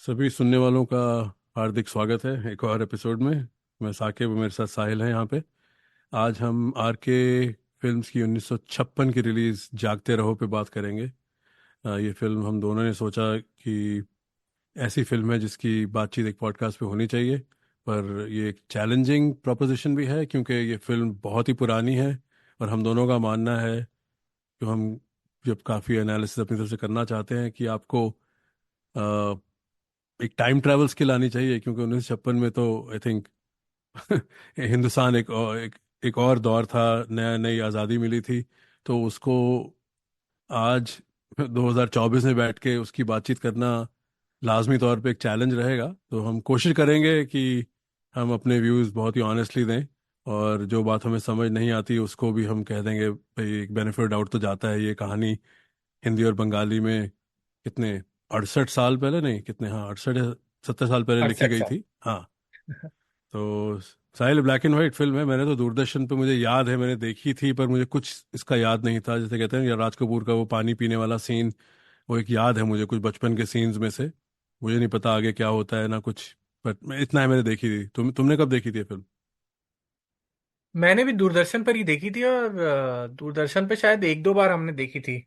सभी सुनने वालों का हार्दिक स्वागत है एक और एपिसोड में। मैं साकिब, मेरे साथ साहिल है यहाँ पे। आज हम आर के फिल्म्स की 1956 की रिलीज जागते रहो पे बात करेंगे। ये फिल्म हम दोनों ने सोचा कि ऐसी फिल्म है जिसकी बातचीत एक पॉडकास्ट पे होनी चाहिए। पर ये एक चैलेंजिंग प्रोपोजिशन भी है क्योंकि ये फिल्म बहुत ही पुरानी है। और हम दोनों का मानना है कि हम जब काफ़ी एनालिसिस अपनी तरफ से करना चाहते हैं कि आपको एक टाइम ट्रैवल स्किल आनी चाहिए, क्योंकि 1956 में तो आई थिंक हिंदुस्तान एक और दौर था। नया नई आज़ादी मिली थी। तो उसको आज 2024 में बैठ के उसकी बातचीत करना लाजमी तौर पे एक चैलेंज रहेगा। तो हम कोशिश करेंगे कि हम अपने व्यूज़ बहुत ही ऑनेस्टली दें। और जो बात हमें समझ नहीं आती उसको भी हम कह देंगे भाई, एक बेनिफिट डाउट तो जाता है। ये कहानी हिंदी और बंगाली में कितने 68 साल पहले, नहीं कितने, हाँ 68 या 70 साल पहले लिखी 68 गई साल। थी। हाँ। तो साहिल, ब्लैक एंड वाइट फिल्म है। मैंने तो दूरदर्शन पे, मुझे याद है मैंने देखी थी, पर मुझे कुछ इसका याद नहीं था। जैसे कहते हैं या राज कपूर का वो पानी पीने वाला सीन, वो एक याद है मुझे कुछ बचपन के सीन्स में से। मुझे नहीं पता आगे क्या होता है ना कुछ। बट इतना है, मैंने देखी थी। तुमने कब देखी थी फिल्म? मैंने भी दूरदर्शन पर ही देखी थी, और दूरदर्शन पे शायद एक दो बार हमने देखी थी।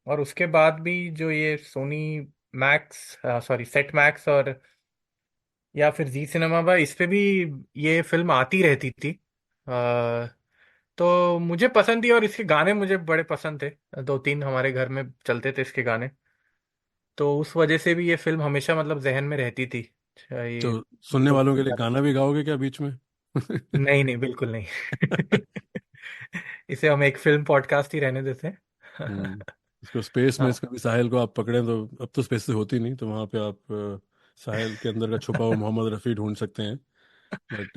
और उसके बाद भी जो ये Sony Max, sorry set max, और या फिर जी सिनेमा पर, इस पे भी ये फिल्म आती रहती थी। आ, तो मुझे पसंद थी, और इसके गाने मुझे बड़े पसंद थे। दो तीन हमारे घर में चलते थे इसके गाने। तो उस वजह से भी ये फिल्म हमेशा मतलब जहन में रहती थी। अच्छा, ये तो सुनने जो वालों के लिए गाना भी गाओगे क्या बीच में? नहीं नहीं, बिल्कुल नहीं। इसे हम एक फिल्म पॉडकास्ट ही रहने देते हैं। हम्म। इसको स्पेस में, हाँ। इसका भी साहिल को आप पकड़ें तो अब तो स्पेस से होती नहीं, तो वहां पे आप साहिल के अंदर का छुपा हुआ मोहम्मद रफ़ी ढूंढ सकते हैं। बट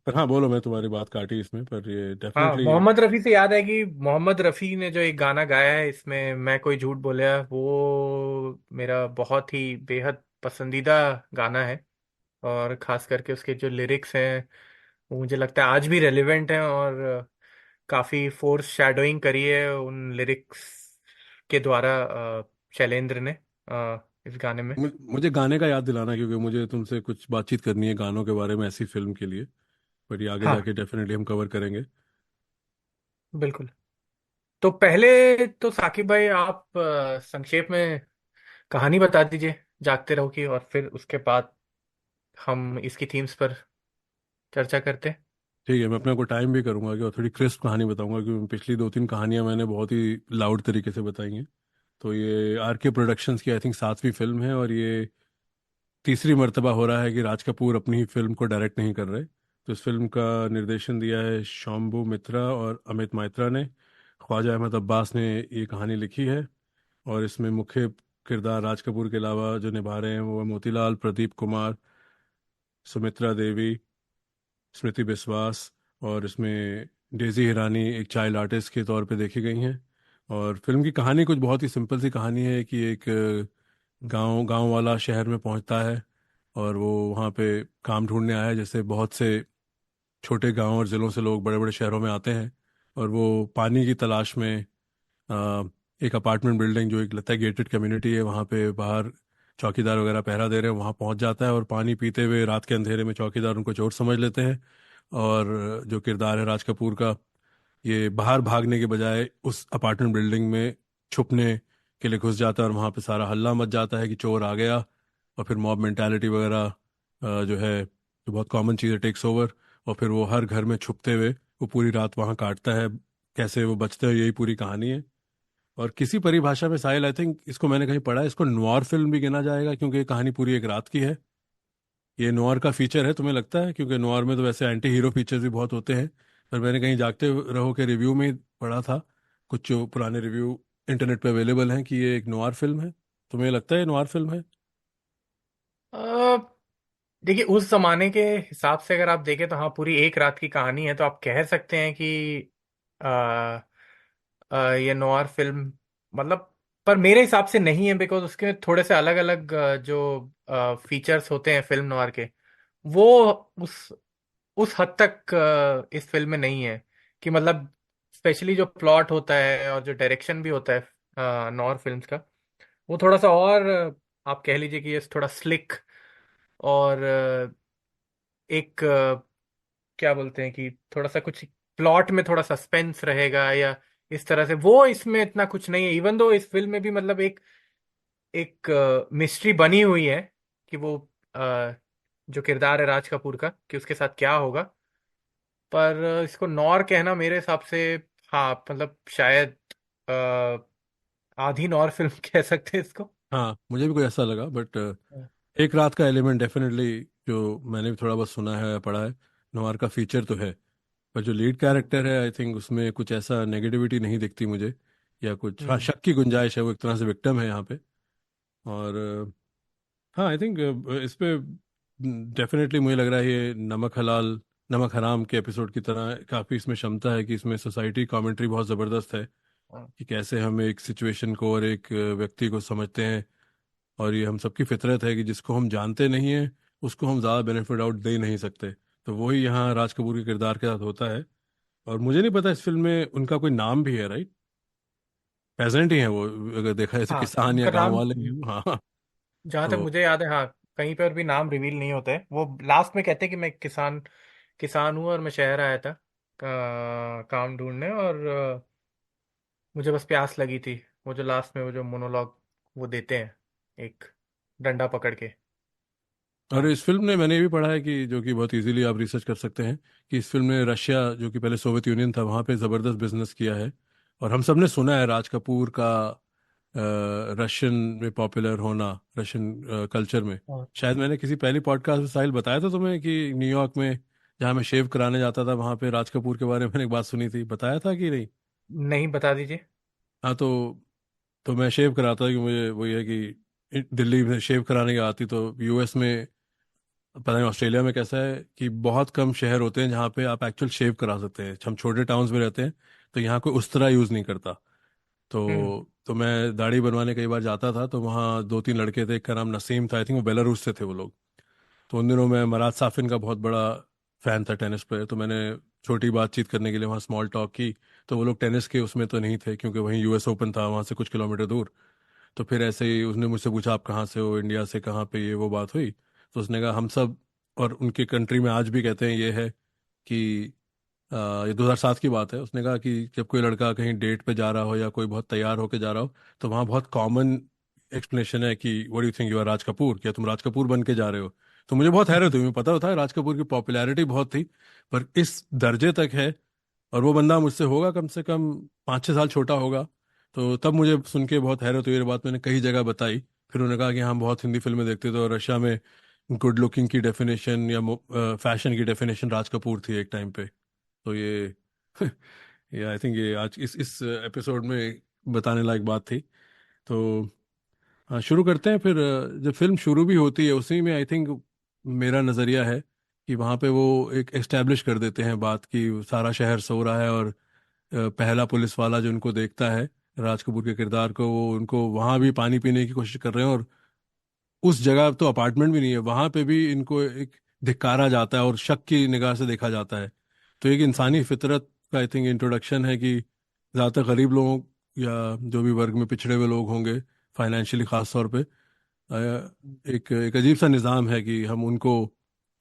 पर हाँ, बोलो, मैं तुम्हारी बात काटी इसमें, पर ये हाँ, डेफिनेटली। मोहम्मद रफ़ी से याद है कि मोहम्मद रफ़ी ने जो एक गाना गाया है इसमें, मैं कोई झूठ बोला, वो मेरा बहुत ही बेहद पसंदीदा गाना है। और खास करके उसके जो लिरिक्स हैं, वो मुझे लगता है आज भी रेलेवेंट हैं। और काफी फोर्स शैडोइंग करी है उन लिरिक्स के द्वारा शैलेंद्र ने इस गाने में। मुझे गाने का याद दिलाना, क्योंकि मुझे तुमसे कुछ बातचीत करनी है गानों के बारे में ऐसी फिल्म के लिए। पर ये आगे हाँ, जाके डेफिनेटली हम कवर करेंगे। बिल्कुल। तो पहले तो साकिब भाई, आप संक्षेप में कहानी बता दीजिए जागते रहो की, और फिर उसके बाद हम इसकी थीम्स पर चर्चा करते हैं। ठीक है, मैं अपने को टाइम भी करूंगा कि और थोड़ी क्रिस्प कहानी बताऊंगा, क्योंकि पिछली दो तीन कहानियां मैंने बहुत ही लाउड तरीके से बताई हैं। तो ये आर के प्रोडक्शंस की आई थिंक 7वीं फिल्म है, और ये तीसरी मर्तबा हो रहा है कि राज कपूर अपनी ही फिल्म को डायरेक्ट नहीं कर रहे। तो इस फिल्म का निर्देशन दिया है शंभू मित्रा और अमित मात्रा ने। ख्वाजा अहमद अब्बास ने ये कहानी लिखी है। और इसमें मुख्य किरदार राज कपूर के अलावा जो निभा रहे हैं वो है मोतीलाल, प्रदीप कुमार, सुमित्रा देवी, स्मृति बिस्वास। और इसमें डेजी हिरानी एक चाइल्ड आर्टिस्ट के तौर पे देखी गई हैं। और फिल्म की कहानी कुछ बहुत ही सिंपल सी कहानी है कि एक गांव गांव वाला शहर में पहुंचता है। और वो वहाँ पे काम ढूंढने आया है, जैसे बहुत से छोटे गांव और ज़िलों से लोग बड़े बड़े शहरों में आते हैं। और वो पानी की तलाश में अ, एक अपार्टमेंट बिल्डिंग, जो एक लगता है गेटेड कम्युनिटी है, वहाँ पे बाहर चौकीदार वगैरह पहरा दे रहे हैं, वहाँ पहुँच जाता है। और पानी पीते हुए रात के अंधेरे में चौकीदार उनको चोर समझ लेते हैं। और जो किरदार है राज कपूर का, ये बाहर भागने के बजाय उस अपार्टमेंट बिल्डिंग में छुपने के लिए घुस जाता है। और वहाँ पे सारा हल्ला मच जाता है कि चोर आ गया। और फिर मॉब मेंटालिटी वगैरह जो है, जो बहुत कॉमन चीज़ है, टेक्स ओवर। और फिर वो हर घर में छुपते हुए वो पूरी रात वहाँ काटता है। कैसे वो बचते हैं, यही पूरी कहानी है। और किसी परिभाषा में साहिल, आई थिंक इसको मैंने कहीं पढ़ा है, इसको नोआर फिल्म भी गिना जाएगा, क्योंकि ये कहानी पूरी एक रात की है। ये नोआर का फीचर है, तुम्हें लगता है? क्योंकि नोआर में तो वैसे एंटी हीरो फीचर्स भी बहुत होते हैं। पर मैंने कहीं जागते रहो के रिव्यू में पढ़ा था, कुछ जो पुराने रिव्यू इंटरनेट पे अवेलेबल हैं, कि ये एक नोआर फिल्म है। तुम्हें लगता है ये नोआर फिल्म है? अ, देखिए, उस जमाने के हिसाब से अगर आप देखें तो हाँ, पूरी एक रात की कहानी है, तो आप कह सकते हैं कि ये नोआर फिल्म मतलब। पर मेरे हिसाब से नहीं है, बिकॉज उसके थोड़े से अलग अलग जो फीचर्स होते हैं फिल्म नोआर के, वो उस उस हद तक इस फिल्म में नहीं है। कि मतलब स्पेशली जो प्लॉट होता है और जो डायरेक्शन भी होता है नॉर फिल्म्स का, वो थोड़ा सा और आप कह लीजिए कि ये थोड़ा स्लिक और एक क्या बोलते हैं कि थोड़ा सा कुछ प्लॉट में थोड़ा सस्पेंस रहेगा या इस तरह से, वो इसमें इतना कुछ नहीं है। इवन दो इस फिल्म में भी मतलब एक एक मिस्ट्री बनी हुई है कि वो अ, जो किरदार है राज कपूर का, कि उसके साथ क्या होगा। पर इसको नॉर कहना मेरे हिसाब से, हाँ मतलब शायद आधी नॉर फिल्म कह सकते हैं इसको। हाँ, मुझे भी कोई ऐसा लगा, बट एक रात का एलिमेंट डेफिनेटली, जो मैंने भी थोड़ा बहुत सुना है या पढ़ा है, नवार का फीचर तो है। पर जो लीड हम्म। कैरेक्टर है, आई थिंक उसमें कुछ ऐसा नेगेटिविटी नहीं दिखती मुझे, या कुछ, हाँ, हम्म। शक की गुंजाइश है, वो एक तरह से विक्टिम है यहाँ पे। और हाँ, आई थिंक इस पे डेफिनेटली मुझे लग रहा है ये नमक हलाल नमक हराम के एपिसोड की तरह काफ़ी इसमें क्षमता है कि इसमें सोसाइटी कमेंट्री बहुत ज़बरदस्त है, हाँ। कि कैसे हम एक सिचुएशन को और एक व्यक्ति को समझते हैं। और ये हम सबकी फितरत है कि जिसको हम जानते नहीं हैं उसको हम ज़्यादा बेनिफिट आउट दे नहीं सकते। तो वही यहाँ राज कपूर के किरदार के साथ होता है। और मुझे नहीं पता इस फिल्म में उनका कोई नाम भी है, राइट? पेजेंट ही है वो, अगर देखा जाए तो हाँ, किसान या उनका गांव नाम वाले ही हैं। हाँ। जहां तक तो मुझे याद है, हाँ, कहीं पर भी नाम रिवील नहीं होते हैं। वो लास्ट में कहते हैं कि मैं किसान किसान हूँ और मैं शहर आया था काम ढूंढने, और मुझे बस प्यास लगी थी। वो जो लास्ट में वो जो मोनोलॉग वो देते हैं, एक डंडा पकड़ के। और हाँ। इस फिल्म ने, मैंने ये भी पढ़ा है कि जो कि बहुत इजीली आप रिसर्च कर सकते हैं, कि इस फिल्म ने रशिया, जो कि पहले सोवियत यूनियन था, वहाँ पे ज़बरदस्त बिजनेस किया है। और हम सब ने सुना है राज कपूर का रशियन में पॉपुलर होना, रशियन कल्चर में। हाँ। शायद मैंने किसी पहली पॉडकास्ट में साहिल बताया था तुम्हें कि न्यूयॉर्क में जहाँ मैं शेव कराने जाता था, वहाँ पे राज कपूर के बारे में मैंने एक बात सुनी थी, बताया था कि नहीं? नहीं, बता दीजिए। हाँ, तो मैं शेव कराता कि मुझे वही है कि दिल्ली में शेव कराने की आती, तो यूएस में, पता नहीं ऑस्ट्रेलिया में कैसा है, कि बहुत कम शहर होते हैं जहाँ पे आप एक्चुअल शेव करा सकते हैं। हम छोटे टाउन्स में रहते हैं, तो यहाँ कोई उस तरह यूज़ नहीं करता। हम्म। तो मैं दाढ़ी बनवाने कई बार जाता था, तो वहाँ दो तीन लड़के थे, एक का नाम नसीम था, आई थिंक वो बेलारूस से थे वो लोग। तो उन दिनों मैं मराज साफिन का बहुत बड़ा फ़ैन था, टेनिस प्लेयर। तो मैंने छोटी बातचीत करने के लिए वहाँ स्मॉल टॉक की। तो वो लोग टेनिस के उसमें तो नहीं थे, क्योंकि वहीं यूएस ओपन था वहाँ से कुछ किलोमीटर दूर। तो फिर ऐसे ही उसने मुझसे पूछा, आप कहाँ से हो, इंडिया से, कहाँ पे, ये वो बात हुई। तो उसने कहा हम सब, और उनके कंट्री में आज भी कहते हैं ये है कि ये 2007 की बात है, उसने कहा कि जब कोई लड़का कहीं डेट पे जा रहा हो या कोई बहुत तैयार होके जा रहा हो, तो वहाँ बहुत कॉमन एक्सप्लेनेशन है कि what do think you are Raj Kapoor, क्या तुम राज कपूर बन के जा रहे हो? तो मुझे बहुत हैरत हुई, मुझे पता होता है राज कपूर की पॉपुलैरिटी बहुत थी, पर इस दर्जे तक है। और वो बंदा मुझसे होगा कम से कम 5-6 साल छोटा होगा। तो तब मुझे सुन के बहुत हैरत हुई, ये बात मैंने कई जगह बताई। फिर उन्होंने कहा कि हम बहुत हिंदी फिल्में देखते थे, और रशिया में गुड लुकिंग की डेफिनेशन या फैशन की डेफिनेशन राज कपूर थी एक टाइम पे। तो ये ये आई थिंक ये आज इस एपिसोड में बताने लायक बात थी। तो हाँ, शुरू करते हैं फिर। जब फिल्म शुरू भी होती है उसी में, आई थिंक मेरा नज़रिया है कि वहाँ पे वो एक एस्टेब्लिश कर देते हैं बात की, सारा शहर सो रहा है, और पहला पुलिस वाला जो उनको देखता है, राज कपूर के किरदार को, वो उनको वहाँ भी पानी पीने की कोशिश कर रहे हैं। और उस जगह तो अपार्टमेंट भी नहीं है, वहां पे भी इनको एक धिक्कारा जाता है और शक की निगाह से देखा जाता है। तो एक इंसानी फितरत का आई थिंक इंट्रोडक्शन है कि ज़्यादातर गरीब लोगों या जो भी वर्ग में पिछड़े हुए लोग होंगे, फाइनेंशियली खास तौर पे, एक एक अजीब सा निज़ाम है कि हम उनको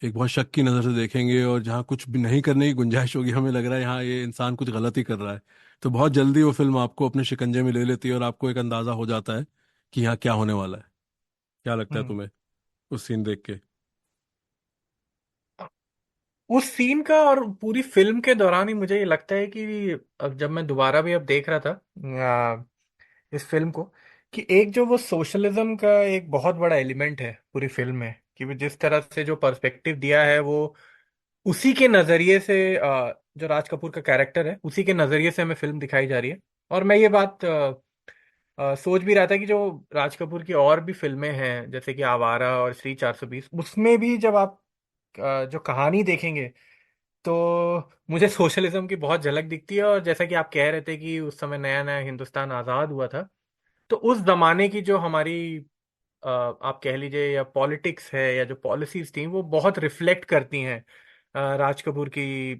एक बहुत शक की नज़र से देखेंगे, और जहाँ कुछ भी नहीं करने की गुंजाइश होगी, हमें लग रहा है यहाँ ये इंसान कुछ गलत ही कर रहा है। तो बहुत जल्दी वो फिल्म आपको अपने शिकंजे में ले लेती है, और आपको एक अंदाज़ा हो जाता है कि यहाँ क्या होने वाला है। क्या लगता है हम्म। तुम्हें उस सीन देख के? उस सीन का और पूरी फिल्म के दौरान ही मुझे ये लगता है कि अब जब मैं दोबारा भी अब देख रहा था इस फिल्म को, कि एक जो वो सोशलिज्म का एक बहुत बड़ा एलिमेंट है पूरी फिल्म में, कि वो जिस तरह से जो पर्सपेक्टिव दिया है वो उसी के नजरिए से, जो राज कपूर का कैरेक्टर है उसी के नजरिए से हमें फिल्म दिखाई जा रही है। और मैं ये बात सोच भी रहा था कि जो राज कपूर की और भी फिल्में हैं जैसे कि आवारा और श्री 420, उसमें भी जब आप जो कहानी देखेंगे तो मुझे सोशलिज्म की बहुत झलक दिखती है। और जैसा कि आप कह रहे थे कि उस समय नया नया हिंदुस्तान आज़ाद हुआ था, तो उस जमाने की जो हमारी आप कह लीजिए या पॉलिटिक्स है या जो पॉलिसीज थी वो बहुत रिफ्लेक्ट करती हैं राज कपूर की,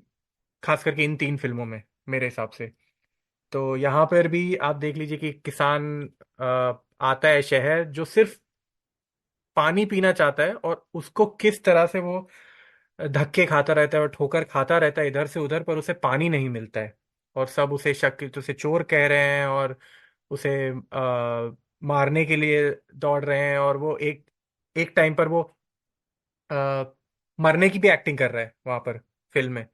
खास करके इन तीन फिल्मों में मेरे हिसाब से। तो यहाँ पर भी आप देख लीजिए कि किसान अ, आता है शहर जो सिर्फ पानी पीना चाहता है, और उसको किस तरह से वो धक्के खाता रहता है और ठोकर खाता रहता है इधर से उधर, पर उसे पानी नहीं मिलता है। और सब उसे शक, तो उसे चोर कह रहे हैं, और उसे मारने के लिए दौड़ रहे हैं। और वो एक एक टाइम पर वो आ, मरने की भी एक्टिंग कर रहा है वहां पर, फिल्म में,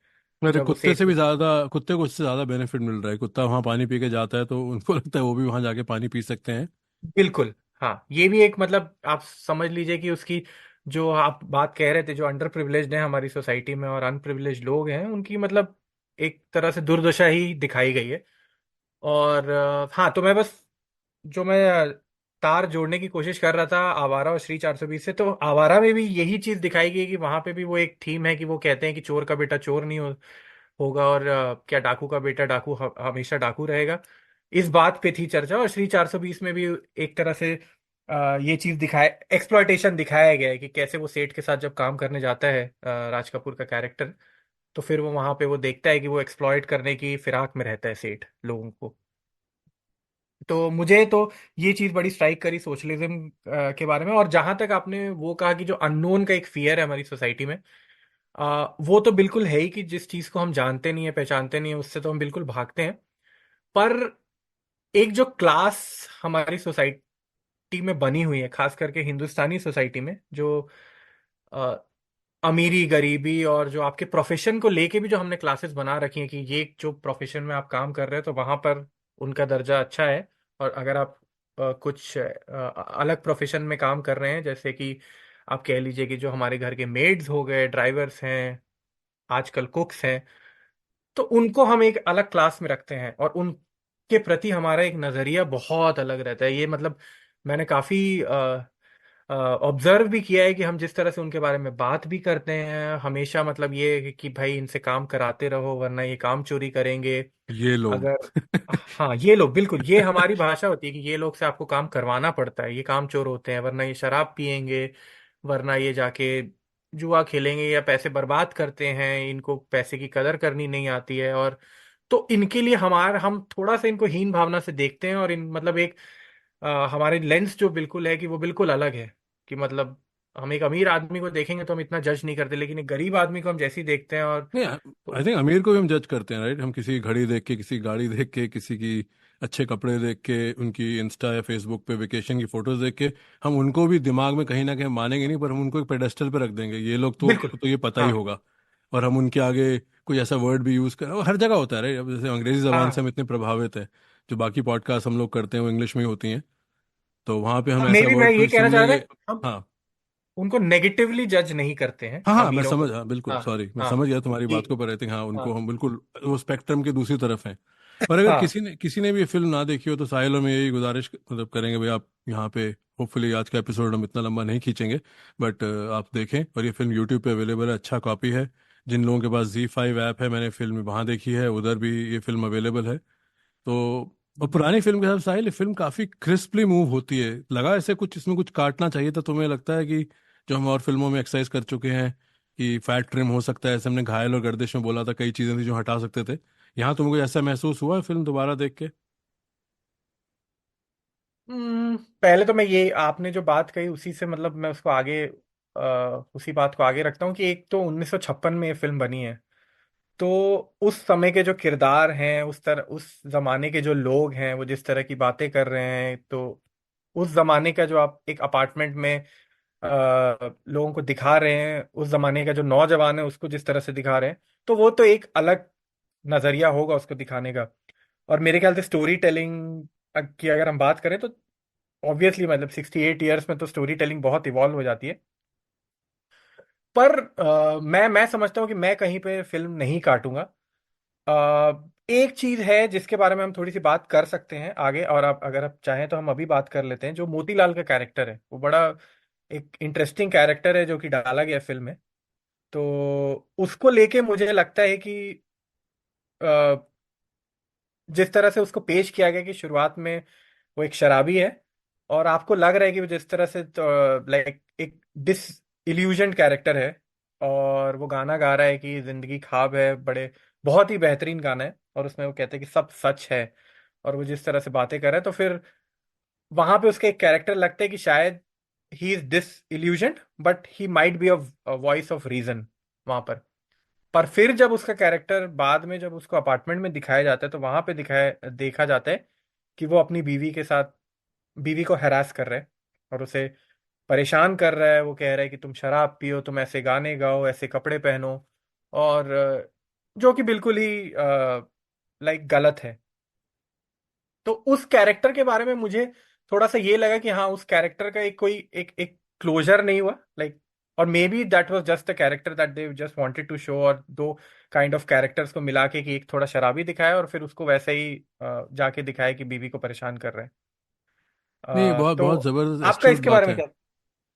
मेरे जब वो कुत्ते सेठ। से भी ज़्यादा, कुत्ते को उससे ज़्यादा बेनिफिट मिल रहा है। कुत्ता वहाँ पानी पी के जाता है तो उनको लगता है वो भी वहाँ जाके पानी पी सकते हैं। बिल्कुल। हाँ, ये भी एक मतलब आप समझ लीजिए कि उसकी, जो आप बात कह रहे थे, जो अंडर प्रिविलेज्ड है हमारी सोसाइटी में और अनप्रिविलेज्ड लोग हैं, उनकी मतलब एक तरह से दुर्दशा ही दिखाई गई है। और हाँ, तो मैं बस, जो मैं तार जोड़ने की कोशिश कर रहा था आवारा और श्री 420 से, तो आवारा में भी यही चीज दिखाई गई है कि वहां पे भी वो एक थीम है कि वो कहते हैं कि चोर का बेटा चोर नहीं होगा, और क्या डाकू का बेटा डाकू हमेशा डाकू रहेगा। इस बात पे थी चर्चा। और श्री 420 में भी एक तरह से ये चीज दिखाए, एक्सप्लॉयटेशन दिखाया गया है कि कैसे वो सेठ के साथ जब काम करने जाता है, राज कपूर का कैरेक्टर, तो फिर वो वहां पे वो देखता है कि वो एक्सप्लॉयट करने की फिराक में रहता है सेठ लोगों को। तो मुझे तो ये चीज बड़ी स्ट्राइक करी सोशलिज्म के बारे में। और जहां तक आपने वो कहा कि जो अननोन का एक फियर है हमारी सोसाइटी में, वो तो बिल्कुल है ही, कि जिस चीज को हम जानते नहीं है, पहचानते नहीं है, उससे तो हम बिल्कुल भागते हैं। पर एक जो क्लास हमारी सोसाइटी में बनी हुई है, खास करके हिंदुस्तानी सोसाइटी में, जो अ, अमीरी गरीबी और जो आपके प्रोफेशन को लेके भी जो हमने क्लासेस बना रखी हैं, कि ये जो प्रोफेशन में आप काम कर रहे हैं तो वहां पर उनका दर्जा अच्छा है। और अगर आप कुछ अलग प्रोफेशन में काम कर रहे हैं, जैसे कि आप कह लीजिए कि जो हमारे घर के मेड्स हो गए, ड्राइवर्स हैं, आजकल कुक्स हैं, तो उनको हम एक अलग क्लास में रखते हैं, और उनके प्रति हमारा एक नजरिया बहुत अलग रहता है। ये मतलब मैंने काफी ऑब्जर्व भी किया है कि हम जिस तरह से उनके बारे में बात भी करते हैं हमेशा, मतलब ये है कि भाई इनसे काम कराते रहो वरना ये काम चोरी करेंगे। ये लोग। अगर, हाँ, ये लोग, बिल्कुल ये हमारी भाषा होती है कि ये लोग से आपको काम करवाना पड़ता है, ये काम चोर होते हैं, वरना ये शराब पियेंगे, वरना ये जाके जुआ खेलेंगे या पैसे बर्बाद करते हैं, इनको पैसे की कदर करनी नहीं आती है। और तो इनके लिए हम थोड़ा सा इनको हीन भावना से देखते हैं। और इन मतलब एक हमारे लेंस जो बिल्कुल है कि वो बिल्कुल अलग है। कि मतलब हम एक अमीर आदमी को देखेंगे तो हम इतना जज नहीं करते, लेकिन एक गरीब आदमी को हम जैसे ही देखते हैं, और नहीं, तो आई थिंक अमीर को भी हम जज करते हैं, राइट? हम किसी की घड़ी देख के, किसी गाड़ी देख के, किसी की अच्छे कपड़े देख के, उनकी इंस्टा या फेसबुक पे वेकेशन की फोटोज देख के, हम उनको भी दिमाग में कहीं ना कहीं मानेंगे नहीं, पर हम उनको एक पेडेस्टल पे रख देंगे, ये लोग तो बिल्कुल। उसको तो ये पता ही हाँ, होगा। और हम उनके आगे कोई ऐसा वर्ड भी यूज करें, वो हर जगह होता है, राइट? अब जैसे अंग्रेजी जबान से हाँ, हम इतने प्रभावित हैं, जो बाकी पॉडकास्ट हम लोग करते हैं वो इंग्लिश में ही होती हैं, तो वहां पे हम अब मे ऐसा भी मैं वर्ड ये कोई कहना सुन चाह रहा लेंगे। था, हम हाँ, उनको नेगेटिवली जज नहीं करते हैं हाँ, हाँ, मैं अमीरों को। समझ, हाँ बिल्कुल, हाँ, सॉरी, मैं हाँ, समझ गया तुम्हारी जी, बात को, पर आई थिंक हाँ, हाँ, उनको हम बिल्कुल वो स्पेक्ट्रम के दूसरी तरफ हैं। पर अगर हाँ, किसी ने भी ये फिल्म ना देखी हो तो साहिल में यही गुजारिश मतलब करेंगे भाई, आप यहाँ पे, होपफुली आज का एपिसोड हम इतना लंबा नहीं खींचेंगे, बट आप देखें। और ये फिल्म यूट्यूब पे अवेलेबल है, अच्छा कॉपी है। जिन लोगों के पास Z5 ऐप है, मैंने फिल्म वहाँ देखी है, उधर भी ये फिल्म अवेलेबल है। तो और पुरानी फिल्म के साथ साहिल, ये फिल्म काफी क्रिस्पली मूव होती है, लगा ऐसे कुछ इसमें कुछ काटना चाहिए था, तुम्हें लगता है कि जो हम और फिल्मों में एक्सरसाइज कर चुके हैं कि फैट ट्रिम हो सकता है, ऐसे हमने घायल और गर्दिश में बोला था, कई चीजें थी जो हटा सकते थे, यहाँ तुमको ऐसा महसूस हुआ फिल्म दोबारा देख के? पहले तो मैं ये आपने जो बात कही उसी से मतलब मैं उसको आगे, उसी बात को आगे रखता हूँ कि एक तो 1956 में ये फिल्म बनी है। तो उस समय के जो किरदार हैं, उस जमाने के जो लोग हैं, वो जिस तरह की बातें कर रहे हैं, तो उस जमाने का जो आप एक अपार्टमेंट में लोगों को दिखा रहे हैं, उस जमाने का जो नौजवान है उसको जिस तरह से दिखा रहे हैं, तो वो तो एक अलग नजरिया होगा उसको दिखाने का। और मेरे ख्याल से स्टोरी टेलिंग की अगर हम बात करें तो ऑब्वियसली मतलब 68 ईयर्स में तो स्टोरी टेलिंग बहुत इवॉल्व हो जाती है। पर मैं समझता हूँ कि मैं कहीं पे फिल्म नहीं काटूंगा। एक चीज है जिसके बारे में हम थोड़ी सी बात कर सकते हैं आगे, और आप अगर आप चाहें तो हम अभी बात कर लेते हैं। जो मोतीलाल का कैरेक्टर है वो बड़ा एक इंटरेस्टिंग कैरेक्टर है जो कि डाला गया फिल्म में। तो उसको लेके मुझे लगता है कि अ, जिस तरह से उसको पेश किया गया कि शुरुआत में वो एक शराबी है, और आपको लग रहा है कि वो जिस तरह से लाइक एक डिस इल्यूजन कैरेक्टर है, और वो गाना गा रहा है कि जिंदगी ख्वाब है, बड़े बहुत ही बेहतरीन गाना है, और उसमें वो कहते हैं कि सब सच है, और वो जिस तरह से बातें कर रहा है, तो फिर वहां पे उसका एक कैरेक्टर लगता है कि शायद he is disillusioned but he might be a voice of reason वहां पर फिर जब उसका कैरेक्टर बाद में जब उसको अपार्टमेंट में दिखाया जाता है तो वहां पे दिखाया देखा जाता है कि वो अपनी बीवी के साथ बीवी को हैरास कर रहा है और उसे परेशान कर रहा है। वो कह रहा है कि तुम शराब पियो, तुम ऐसे गाने गाओ, ऐसे कपड़े पहनो, और जो कि बिल्कुल ही लाइक गलत है। तो उस कैरेक्टर के बारे में मुझे थोड़ा सा ये लगा कि हाँ, उस कैरेक्टर का एक कोई एक एक क्लोजर नहीं हुआ लाइक। और maybe that was just a character that they just wanted to show, और दो काइंड ऑफ कैरेक्टर्स को मिला के कि एक थोड़ा शराबी दिखाया और फिर उसको वैसे ही जाके दिखाया कि बीवी को परेशान कर रहे हैं। नहीं, बहुत तो बहुत ज़बरदस्त आपका एस्ट्यूट इसके बारे बात में है। क्या?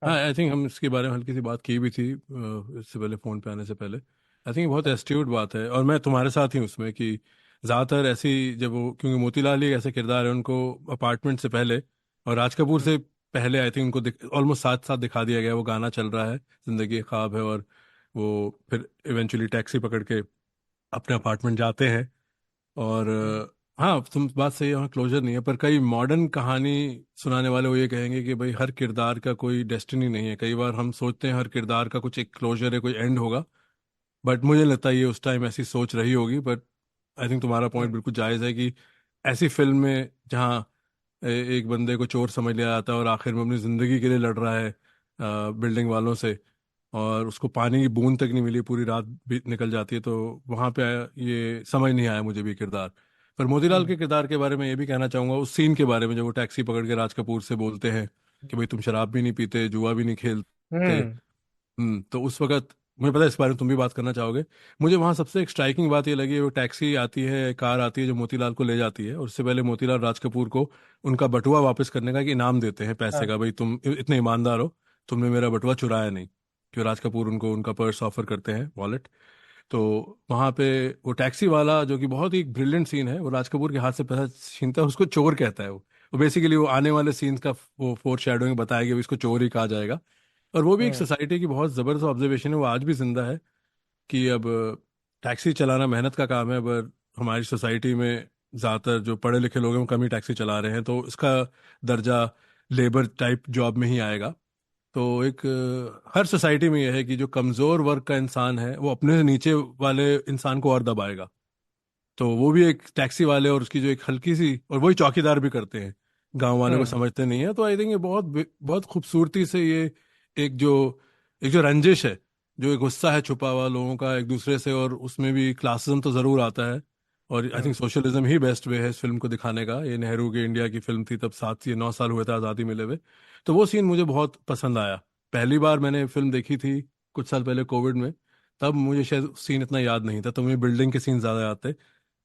हाँ, हाँ। आई थिंक हम इसके बारे में हल्की सी बात की भी थी इससे पहले, फ़ोन पे आने से पहले। आई थिंक बहुत एस्ट्यूट बात है, और मैं तुम्हारे साथ ही हूँ उसमें कि ज़्यादातर ऐसी, जब वो, क्योंकि मोतीलाल ही एक ऐसे किरदार है, उनको अपार्टमेंट से पहले और राज कपूर हम्म। से पहले आई थिंक उनको ऑलमोस्ट साथ साथ दिखा दिया गया। वो गाना चल रहा है, ज़िंदगी एक ख्वाब है, और वो फिर इवेंचुअली टैक्सी पकड़ के अपने अपार्टमेंट जाते हैं। और हम्म। हाँ, तुम बात सही है, वहाँ क्लोजर नहीं है। पर कई मॉडर्न कहानी सुनाने वाले वो ये कहेंगे कि भाई हर किरदार का कोई डेस्टिनी नहीं है। कई बार हम सोचते हैं हर किरदार का कुछ एक क्लोजर है, कोई एंड होगा, बट मुझे नहीं लगता ये उस टाइम ऐसी सोच रही होगी। बट आई थिंक तुम्हारा पॉइंट हम्म। बिल्कुल जायज़ है कि ऐसी फिल्म में जहाँ एक बंदे को चोर समझ लिया जाता है और आखिर में अपनी ज़िंदगी के लिए लड़ रहा है बिल्डिंग वालों से, और उसको पानी की बूंद तक नहीं मिली, पूरी रात भी निकल जाती है, तो वहाँ पे ये समझ नहीं आया मुझे भी किरदार। पर मोतीलाल हम्म। के किरदार के बारे में ये भी कहना चाहूँगा, उस सीन के बारे में जब वो टैक्सी पकड़ के राज कपूर से बोलते हैं कि भाई तुम शराब भी नहीं पीते, जुआ भी नहीं खेलते। हम्म। तो उस वक्त मुझे पता है इस बारे में तुम भी बात करना चाहोगे। मुझे वहाँ सबसे एक स्ट्राइकिंग बात ये लगी, वो टैक्सी आती है, कार आती है जो मोतीलाल को ले जाती है, और उससे पहले मोतीलाल राज कपूर को उनका बटुआ वापस करने का एक इनाम देते हैं पैसे हाँ। का, भाई तुम इतने ईमानदार हो, तुमने मेरा बटुआ चुराया नहीं। क्यों, राज कपूर उनको उनका पर्स ऑफर करते हैं, वॉलेट। तो वहाँ पे वो टैक्सी वाला, जो कि बहुत ही ब्रिलियंट सीन है, वो राज कपूर के हाथ से पैसा छीनता है, उसको चोर कहता है। वो बेसिकली वो आने वाले सीन्स का वो फोर शैडोइंग बताया कि इसको चोर ही कहा जाएगा। और वो भी एक हम्म। सोसाइटी की बहुत ज़बरदस्त ऑब्जर्वेशन है, वो आज भी जिंदा है कि अब टैक्सी चलाना मेहनत का काम है, पर हमारी सोसाइटी में ज़्यादातर जो पढ़े लिखे लोग हैं वो कम ही टैक्सी चला रहे हैं, तो इसका दर्जा लेबर टाइप जॉब में ही आएगा। तो एक हर सोसाइटी में यह है कि जो कमज़ोर वर्ग का इंसान है वो अपने से नीचे वाले इंसान को और दबाएगा। तो वो भी एक टैक्सी वाले और उसकी जो एक हल्की सी, और वही चौकीदार भी करते हैं, गांव वाले को हम्म। समझते नहीं है। तो आई थिंक ये बहुत बहुत खूबसूरती से ये एक जो एक जो रंजिश है, जो एक गुस्सा है छुपा हुआ लोगों का एक दूसरे से, और उसमें भी क्लासिज्म तो जरूर आता है। और I think hmm. Socialism he best way है इस फिल्म को दिखाने का। ये नेहरू के इंडिया की फिल्म थी, तब 7 या 9 साल हुए थे आज़ादी मिले हुए। तो वो सीन मुझे बहुत पसंद आया। पहली बार मैंने फिल्म देखी थी कुछ साल पहले कोविड में, तब मुझे शायद सीन इतना याद नहीं था, तो मुझे बिल्डिंग के सीन ज़्यादा याद थे।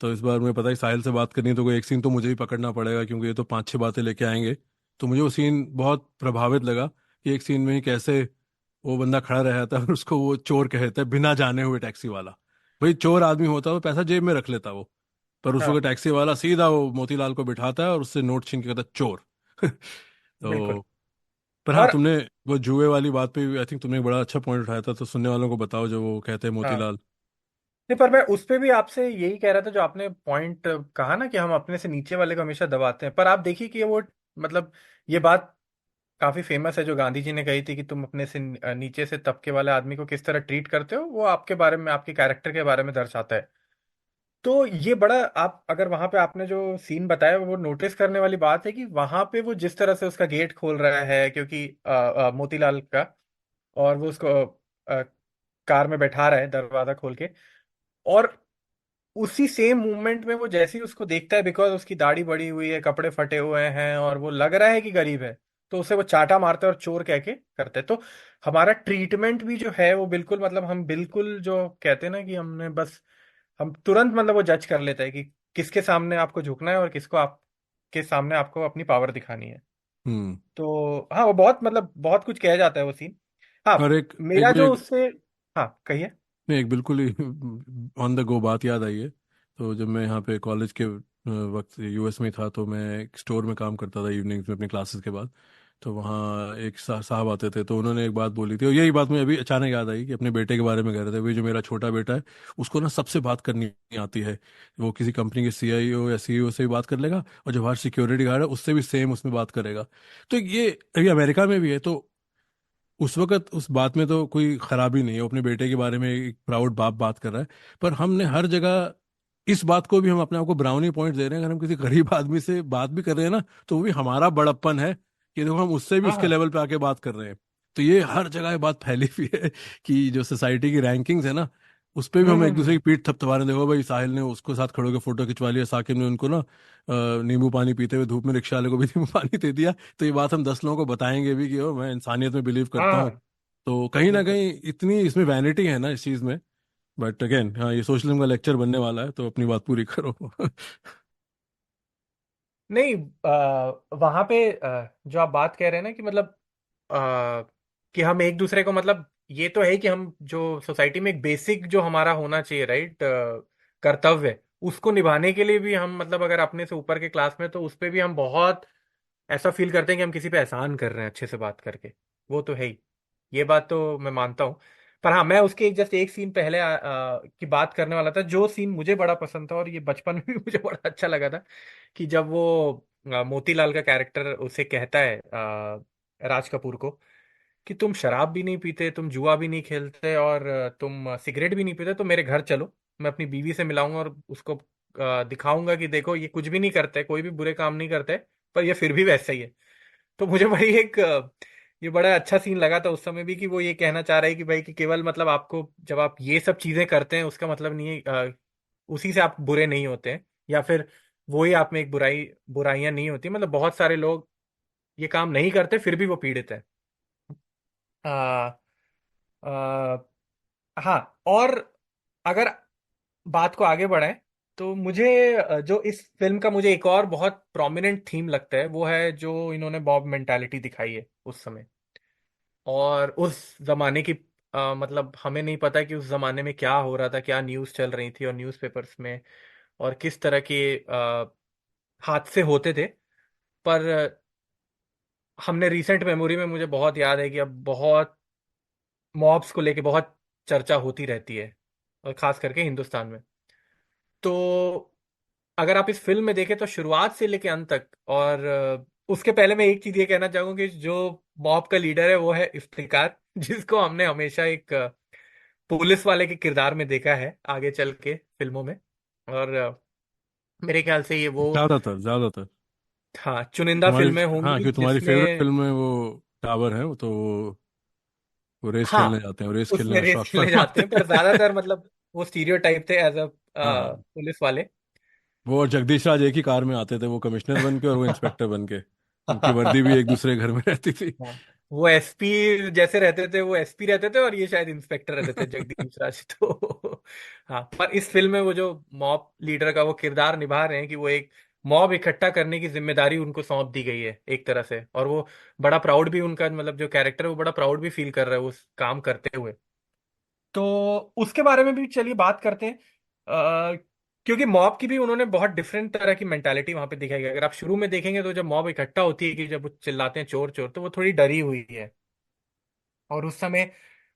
तो इस बार मुझे पता है साहिल से बात करनी है, तो कोई एक सीन तो मुझे ही पकड़ना पड़ेगा, क्योंकि ये तो 5 6 बातें लेके आएंगे। तो मुझे वो सीन बहुत प्रभावित लगा कि एक सीन में ही कैसे वो बंदा खड़ा रहता है और उसको वो चोर कहता है, बिना जाने हुए टैक्सी वाला। भाई चोर आदमी होता तो पैसा जेब में रख लेता वो, पर उस वक्त हाँ। टैक्सी वाला सीधा वो मोतीलाल को बिठाता है और उससे नोट छीन के कहता है चोर। बिल्कुल। तो पर हाँ, और तुमने वो जुए वाली बात पे आई थिंक तुमने एक बड़ा अच्छा पॉइंट उठाया था, तो सुनने वालों को बताओ जो वो कहते हैं हाँ, मोतीलाल। नहीं, पर मैं उस पे भी आपसे यही कह रहा था जो आपने पॉइंट कहा ना कि हम अपने से नीचे वाले को हमेशा दबाते हैं। पर आप देखिए कि ये वो मतलब ये बात काफी फेमस है जो गांधी जी ने कही थी कि तुम अपने से नीचे से तबके वाले आदमी को किस तरह ट्रीट करते हो, वो आपके बारे में, आपके कैरेक्टर के बारे में दर्शाता है। तो ये बड़ा, आप अगर वहां पे आपने जो सीन बताया वो नोटिस करने वाली बात है कि वहां पे वो जिस तरह से उसका गेट खोल रहा है, क्योंकि मोतीलाल का, और वो उसको कार में बैठा रहा है दरवाजा खोल के, और उसी सेम मूवमेंट में वो जैसे ही उसको देखता है, बिकॉज उसकी दाढ़ी बड़ी हुई है, कपड़े फटे हुए हैं और वो लग रहा है कि गरीब है, तो उसे वो चाटा मारता है और चोर कह के करते हैं। तो हमारा ट्रीटमेंट भी जो है वो बिल्कुल, मतलब हम बिल्कुल जो कहते हैं ना कि हमने बस, हम तुरंत मतलब वो जज कर लेते हैं कि किसके सामने आपको झुकना है और किसको आपके सामने आपको अपनी पावर दिखानी है। हम्म। तो हाँ, वो बहुत मतलब बहुत कुछ कह जाता है वो सीन। हाँ, और एक एक मेरा मुझे जो उससे, हाँ कहिए। नहीं, एक बिल्कुल ही ऑन द गो बात याद आई है। तो जब मैं यहाँ पे कॉलेज के वक्त यूएस में था, तो मैं एक स्टोर में काम करता था इवनिंग्स में अपनी क्लासेस के बाद। तो वहाँ एक साहब आते थे, तो उन्होंने एक बात बोली थी, और यही बात मुझे अभी अचानक याद आई कि अपने बेटे के बारे में कह रहे थे। वही जो मेरा छोटा बेटा है, उसको ना सबसे बात करनी आती है। वो किसी कंपनी के सीआईओ या सीईओ से भी बात कर लेगा, और जो बाहर सिक्योरिटी गार्ड है उससे भी सेम उसमें बात करेगा। तो ये अभी अमेरिका में भी है। तो उस वक्त उस बात में तो कोई खराबी नहीं है, वो अपने बेटे के बारे में एक प्राउड बाप बात कर रहा है। पर हमने हर जगह इस बात को भी हम अपने आप को ब्राउनी पॉइंट दे रहे हैं। अगर हम किसी गरीब आदमी से बात भी कर रहे हैं ना, तो वो भी हमारा बड़प्पन है कि देखो हम उससे भी हाँ उसके हाँ। लेवल पे आके बात कर रहे हैं। तो ये हर जगह ये बात फैली हुई है कि जो सोसाइटी की रैंकिंग्स है ना, उस पे भी हम एक दूसरे की पीठ थपथपा रहे हैं। देखो भाई, साहिल ने उसको साथ खड़े होकर फोटो खिंचवा लिया, साकिब ने उनको ना नींबू पानी पीते हुए धूप में, रिक्शा वाले को भी नींबू पानी दे दिया। तो ये बात हम 10 लोगों को बताएंगे भी कि ओ मैं इंसानियत में बिलीव हाँ करता हूँ। हाँ, तो कहीं ना बिल्कुल। कहीं इतनी इसमें वैनिटी है ना इस चीज में। बट अगेन, हाँ, ये सोशलिज्म का लेक्चर बनने वाला है, तो अपनी बात पूरी करो। नहीं, वहां पे जो आप बात कह रहे हैं ना कि मतलब कि हम एक दूसरे को मतलब ये तो है कि हम जो सोसाइटी में एक बेसिक जो हमारा होना चाहिए, राइट, कर्तव्य, उसको निभाने के लिए भी हम मतलब अगर अपने से ऊपर के क्लास में तो उस पे भी हम बहुत ऐसा फील करते हैं कि हम किसी पे एहसान कर रहे हैं अच्छे से बात करके। वो तो है ही, ये बात तो मैं मानता हूँ। पर हाँ, मैं उसके जस्ट एक सीन पहले की बात करने वाला था, जो सीन मुझे बड़ा पसंद था और ये बचपन में भी मुझे बड़ा अच्छा लगा था, कि जब वो मोतीलाल का कैरेक्टर उसे कहता है राज कपूर को कि तुम शराब भी नहीं पीते, तुम जुआ भी नहीं खेलते और तुम सिगरेट भी नहीं पीते, तो मेरे घर चलो, मैं अपनी बीवी से मिलाऊंगा और उसको दिखाऊंगा कि देखो ये कुछ भी नहीं करते, कोई भी बुरे काम नहीं करते, पर ये फिर भी वैसा ही है। तो मुझे बड़ी एक ये बड़ा अच्छा सीन लगा था उस समय भी, कि वो ये कहना चाह रहा है कि भाई कि केवल मतलब आपको जब आप ये सब चीजें करते हैं उसका मतलब नहीं है उसी से आप बुरे नहीं होते हैं, या फिर वही आप में एक बुराइयां नहीं होती, मतलब बहुत सारे लोग ये काम नहीं करते फिर भी वो पीड़ित है। आ, आ, हाँ, और अगर बात को आगे बढ़ाएं तो मुझे जो इस फिल्म का मुझे एक और बहुत प्रोमिनेंट थीम लगता है वो है जो इन्होंने बॉब मेंटालिटी दिखाई है उस समय, और उस जमाने की मतलब हमें नहीं पता कि उस जमाने में क्या हो रहा था, क्या न्यूज़ चल रही थी और न्यूज़पेपर्स में, और किस तरह के हादसे होते थे। पर हमने रिसेंट मेमोरी में मुझे बहुत याद है कि अब बहुत मॉब्स को लेके बहुत चर्चा होती रहती है, और खास करके हिंदुस्तान में। तो अगर आप इस फिल्म में देखें तो शुरुआत से लेके अंत तक, और उसके पहले मैं एक चीज ये कहना चाहूंगा कि जो मॉब का लीडर है वो है इफ्तिकार, जिसको हमने हमेशा एक पुलिस वाले के किरदार में देखा है आगे चल के फिल्मों में। और मेरे ख्याल से ये वो, ज्यादातर ज्यादातर हाँ, चुनिंदा तुम्हारी, फिल्में हाँ, होंगी क्योंकि तुम्हारी फेवरेट जिसमें, फिल्म है वो टावर है, वो तो वो रेस खेलने हाँ, जाते हैं, वो रेस खेलने उसमें का रेस शौक खेलने जाते फरमाते हैं, पर हैं। ज्यादातर मतलब वो स्टीरियोटाइप थे एज अ हाँ, पुलिस वाले। वो और जगदीश राज एक ही कार में आते थे, वो कमिश्नर बन के और वो इंस्पेक्टर बन के। उनकी वर्दी भी एक दूसरे घर में रहती थी। हाँ, वो एसपी जैसे रहते थे, वो एसपी रहते थे और ये शायद इंस्पेक्टर रहते थे, जगदीश राज तो हाँ, पर इस फिल्म में वो जो मॉब लीडर का वो किरदार निभा रहे हैं कि वो एक मॉब इकट्ठा करने की जिम्मेदारी उनको सौंप दी गई है एक तरह से, और वो बड़ा प्राउड भी, उनका मतलब जो कैरेक्टर है वो बड़ा प्राउड भी फील कर रहा है उस काम करते हुए। तो उसके बारे में भी चलिए बात करते हैं। क्योंकि मॉब की भी उन्होंने बहुत डिफरेंट तरह की मेंटालिटी वहां पे दिखाई गई। अगर आप शुरू में देखेंगे तो जब मॉब इकट्ठा होती है कि जब वो चिल्लाते हैं चोर चोर, तो वो थोड़ी डरी हुई है। और उस समय,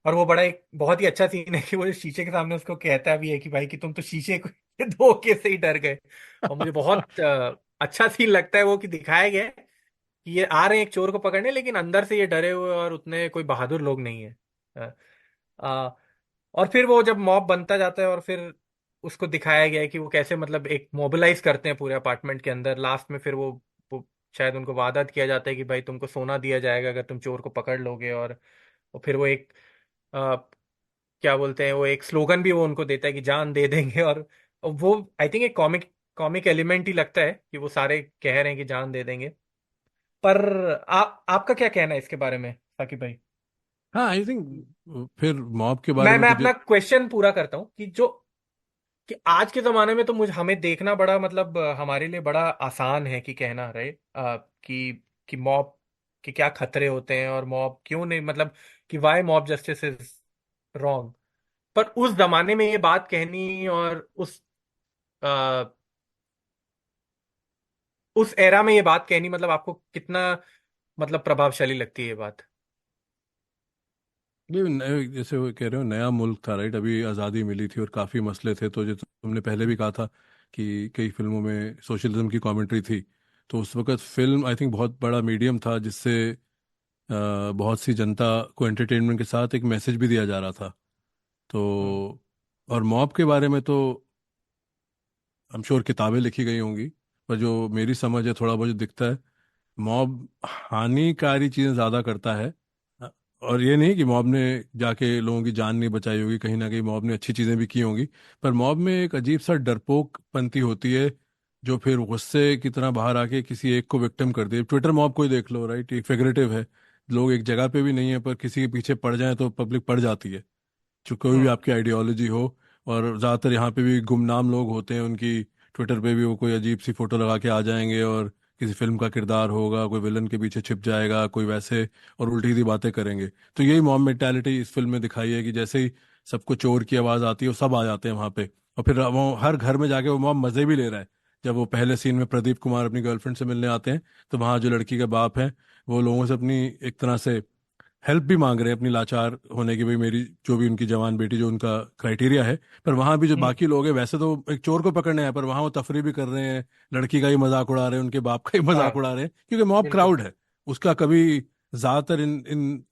और वो बड़ा एक बहुत ही अच्छा सीन है कि वो शीशे के सामने उसको कहता भी है कि भाई कि तुम तो शीशे को धोखे से ही डर गए। और मुझे बहुत अच्छा सीन लगता है वो, कि दिखाया गया है कि ये आ रहे हैं एक चोर को पकड़ने, लेकिन अंदर से ये डरे हुए और उतने कोई बहादुर लोग नहीं है। अ, और फिर वो जब मॉब बनता जाता है और फिर उसको दिखाया गया है कि वो कैसे मतलब एक मोबिलाइज करते हैं पूरे अपार्टमेंट के अंदर, लास्ट में फिर वो शायद उनको वादा किया जाता है कि भाई तुमको सोना दिया जाएगा अगर तुम चोर को पकड़ लोगे। और फिर वो एक आ, क्या बोलते हैं, वो एक स्लोगन भी वो उनको देता है कि जान दे देंगे। और वो आई थिंक एक कॉमिक कॉमिक एलिमेंट ही लगता है कि वो सारे कह रहे हैं कि जान दे देंगे। पर आपका क्या कहना है इसके बारे में साकिब भाई? हाँ, आई थिंक फिर मॉब के बारे मैं में मैं तो अपना क्वेश्चन पूरा करता हूँ कि जो कि आज के जमाने में तो मुझे हमें देखना बड़ा मतलब हमारे लिए बड़ा आसान है कि कहना रहे कि मॉब के क्या खतरे होते हैं और मॉब क्यों नहीं, मतलब कि why mob justice is wrong. पर उस जमाने में ये बात कहनी और उस एरा में ये बात कहनी, मतलब आपको कितना मतलब प्रभावशाली लगती है ये बात? ये जैसे वो कह रहे हो, नया मुल्क था, राइट, अभी आज़ादी मिली थी और काफ़ी मसले थे। तो जो तुमने पहले भी कहा था कि कई फिल्मों में सोशलिज्म की कमेंट्री थी, तो उस वक्त फिल्म आई थिंक बहुत बड़ा मीडियम था जिससे बहुत सी जनता को एंटरटेनमेंट के साथ एक मैसेज भी दिया जा रहा था। हम्म। तो और मॉब के बारे में तो आई एम श्योर किताबें लिखी गई होंगी, पर जो मेरी समझ है थोड़ा बहुत जो दिखता है, मॉब हानिकारी चीज़ें ज़्यादा करता है। और ये नहीं कि मॉब ने जाके लोगों की जान नहीं बचाई होगी, कहीं ना कहीं मॉब ने अच्छी चीज़ें भी की होंगी। पर मॉब में एक अजीब सा डरपोकपंती होती है, जो फिर गुस्से की तरह बाहर आके किसी एक को विक्टिम कर दे। ट्विटर मॉब को ही देख लो, राइट, एक फिगरेटिव है। लोग एक जगह पे भी नहीं है, पर किसी के पीछे पड़ जाए तो पब्लिक पड़ जाती है, जो कोई भी हम्म। आपकी आइडियोलॉजी हो। और ज़्यादातर यहाँ पे भी गुमनाम लोग होते हैं, उनकी ट्विटर पे भी वो कोई अजीब सी फोटो लगा के आ जाएंगे, और किसी फिल्म का किरदार होगा, कोई विलन के पीछे छिप जाएगा कोई वैसे, और उल्टी सी बातें करेंगे। तो यही मॉब मेंटालिटी इस फिल्म में दिखाई है कि जैसे ही सबको चोर की आवाज़ आती है वो सब आ जाते हैं वहाँ पे। और फिर वो हर घर में जाके वो मॉब मज़े भी ले रहा है। जब वो पहले सीन में प्रदीप कुमार अपनी गर्लफ्रेंड से मिलने आते हैं, तो वहाँ जो लड़की के बाप हैं, वो लोगों से अपनी एक तरह से हेल्प भी मांग रहे हैं, अपनी लाचार होने की, भाई मेरी जो भी उनकी जवान बेटी जो उनका क्राइटेरिया है। पर वहां भी जो हम्म। बाकी लोग हैं, वैसे तो एक चोर को पकड़ने आए, पर वहां वो तफरी भी कर रहे हैं, लड़की का ही मजाक उड़ा रहे हैं, उनके बाप का ही मजाक हाँ, उड़ा रहे हैं, क्योंकि मॉब बिल्कुल। क्राउड है। उसका कभी ज्यादातर इन इन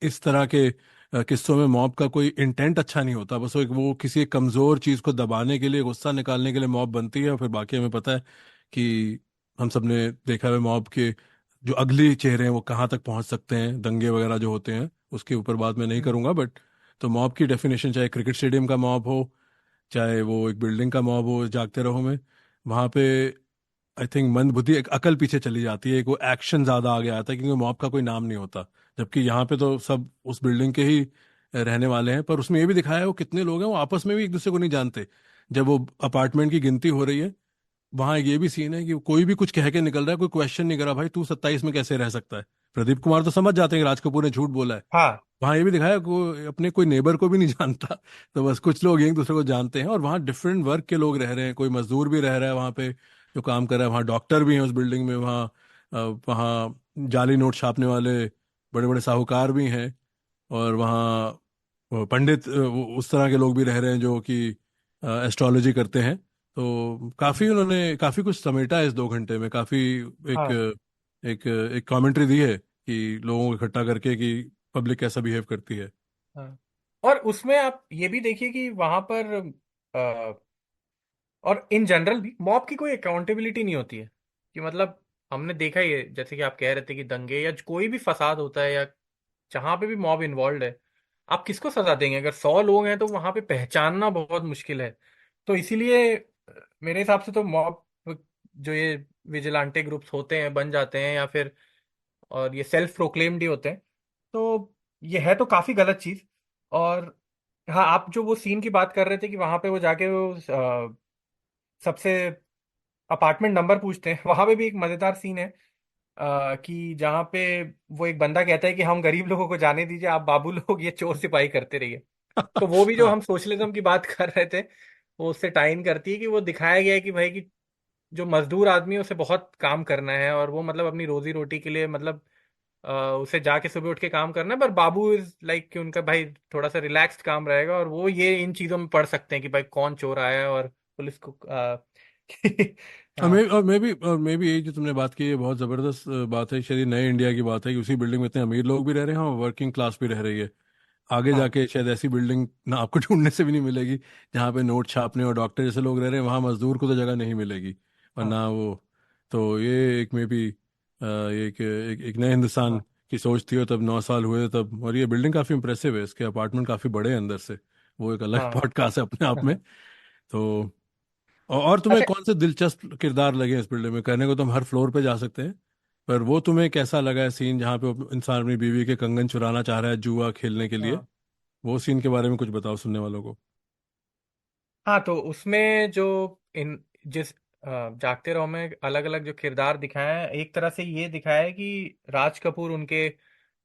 इस तरह के किस्सों में मॉब का कोई इंटेंट अच्छा नहीं होता, बस वो किसी एक कमजोर चीज को दबाने के लिए, गुस्सा निकालने के लिए मॉब बनती है। और फिर बाकी हमें पता है कि हम सब ने देखा है मॉब के जो अगली चेहरे हैं वो कहाँ तक पहुंच सकते हैं, दंगे वगैरह जो होते हैं, उसके ऊपर बात मैं नहीं हम्म। करूंगा। बट तो मॉब की डेफिनेशन, चाहे क्रिकेट स्टेडियम का मॉब हो, चाहे वो एक बिल्डिंग का मॉब हो जागते रहो में, वहाँ पे आई थिंक मंद बुद्धि, एक अकल पीछे चली जाती है, एक वो एक्शन ज्यादा आगे आता है, क्योंकि मॉब का कोई नाम नहीं होता। जबकि यहाँ पे तो सब उस बिल्डिंग के ही रहने वाले हैं। पर उसमें ये भी दिखाया है वो कितने लोग हैं, वो आपस में भी एक दूसरे को नहीं जानते। जब वो अपार्टमेंट की गिनती हो रही है, वहां ये भी सीन है कि कोई भी कुछ कह के निकल रहा है, कोई क्वेश्चन नहीं कर रहा, भाई तू 27 में कैसे रह सकता है। प्रदीप कुमार तो समझ जाते हैं कि राज कपूर ने झूठ बोला है। हाँ। वहां ये भी दिखाया को अपने कोई नेबर को भी नहीं जानता। तो बस कुछ लोग एक दूसरे को जानते हैं, और वहाँ डिफरेंट वर्क के लोग रह रहे हैं, कोई मजदूर भी रह रहा है वहाँ पे जो काम कर रहा है, वहाँ डॉक्टर भी हैं उस बिल्डिंग में, वहाँ जाली नोट छापने वाले बड़े बड़े साहूकार भी हैं, और वहाँ पंडित उस तरह के लोग भी रह रहे हैं जो कि एस्ट्रोलॉजी करते हैं। तो काफी हम्म। उन्होंने काफी कुछ समेटा है इस 2 घंटे में, काफी एक हाँ। एक एक कमेंट्री दी है कि लोगों को इकट्ठा करके कि पब्लिक कैसा बिहेव करती है। हाँ। और उसमें आप ये भी देखिए कि वहां पर और इन जनरल भी मॉब की कोई अकाउंटेबिलिटी नहीं होती है। कि मतलब हमने देखा ही है, जैसे कि आप कह रहे थे कि दंगे या कोई भी फसाद होता है, या जहां पे भी मॉब इन्वॉल्व है, आप किसको सजा देंगे? अगर 100 लोग हैं तो वहां पे पहचानना बहुत मुश्किल है। तो इसीलिए मेरे हिसाब से तो मॉब, जो ये विजिलांटे ग्रुप्स होते हैं, बन जाते हैं, या फिर और ये सेल्फ प्रोक्लेम्ड ही होते हैं, तो ये है तो काफी गलत चीज। और हाँ, आप जो वो सीन की बात कर रहे थे कि वहां पे वो जाके वो सबसे अपार्टमेंट नंबर पूछते हैं, वहां पे भी एक मजेदार सीन है। कि जहाँ पे वो एक बंदा कहता है कि हम गरीब लोगों को जाने दीजिए, आप बाबू लोग ये चोर सिपाही करते रहिए। तो वो भी जो हाँ। हम सोशलिज्म की बात कर रहे थे, वो उससे टाइन करती है कि वो दिखाया गया है कि भाई कि जो मजदूर आदमी है उसे बहुत काम करना है, और वो मतलब अपनी रोजी रोटी के लिए मतलब उसे जाके सुबह उठ के काम करना है। पर बाबू इज लाइक कि उनका भाई थोड़ा सा रिलैक्स्ड काम रहेगा, और वो ये इन चीजों में पढ़ सकते हैं कि भाई कौन चोर आया है, और पुलिस को हाँ। और मैं भी यही जो तुमने बात की है बहुत ज़बरदस्त बात है, शायद ये नए इंडिया की बात है कि उसी बिल्डिंग में इतने अमीर लोग भी रह रहे हैं और वर्किंग क्लास भी रह रही है। आगे हाँ। जाके शायद ऐसी बिल्डिंग ना आपको ढूंढने से भी नहीं मिलेगी जहाँ पे नोट छापने और डॉक्टर जैसे लोग रह रहे हैं, वहाँ मजदूर को तो जगह नहीं मिलेगी। और हाँ। ना वो, तो ये एक में भी एक नए हिंदुस्तान हाँ। की सोच थी, और तब 9 साल हुए तब। और ये बिल्डिंग काफ़ी इंप्रेसिव है, इसके अपार्टमेंट काफ़ी बड़े हैं अंदर से, वो एक अलग हाँ। पॉडकास्ट है अपने आप में। हाँ। तो और तुम्हें अच्छा। कौन से दिलचस्प किरदार लगे इस बिल्डिंग में? करने को तो हम हर फ्लोर पे जा सकते हैं, पर वो तुम्हें कैसा लगा है सीन जहाँ पे वो इंसान अपनी बीवी के कंगन चुराना चाह रहा है जुआ खेलने के लिए? हाँ। वो सीन के बारे में कुछ बताओ सुनने वालों को। हाँ, तो उसमें जो इन जिस जागते रहो में अलग अलग जो किरदार दिखाए हैं, एक तरह से ये दिखाया है कि राज कपूर उनके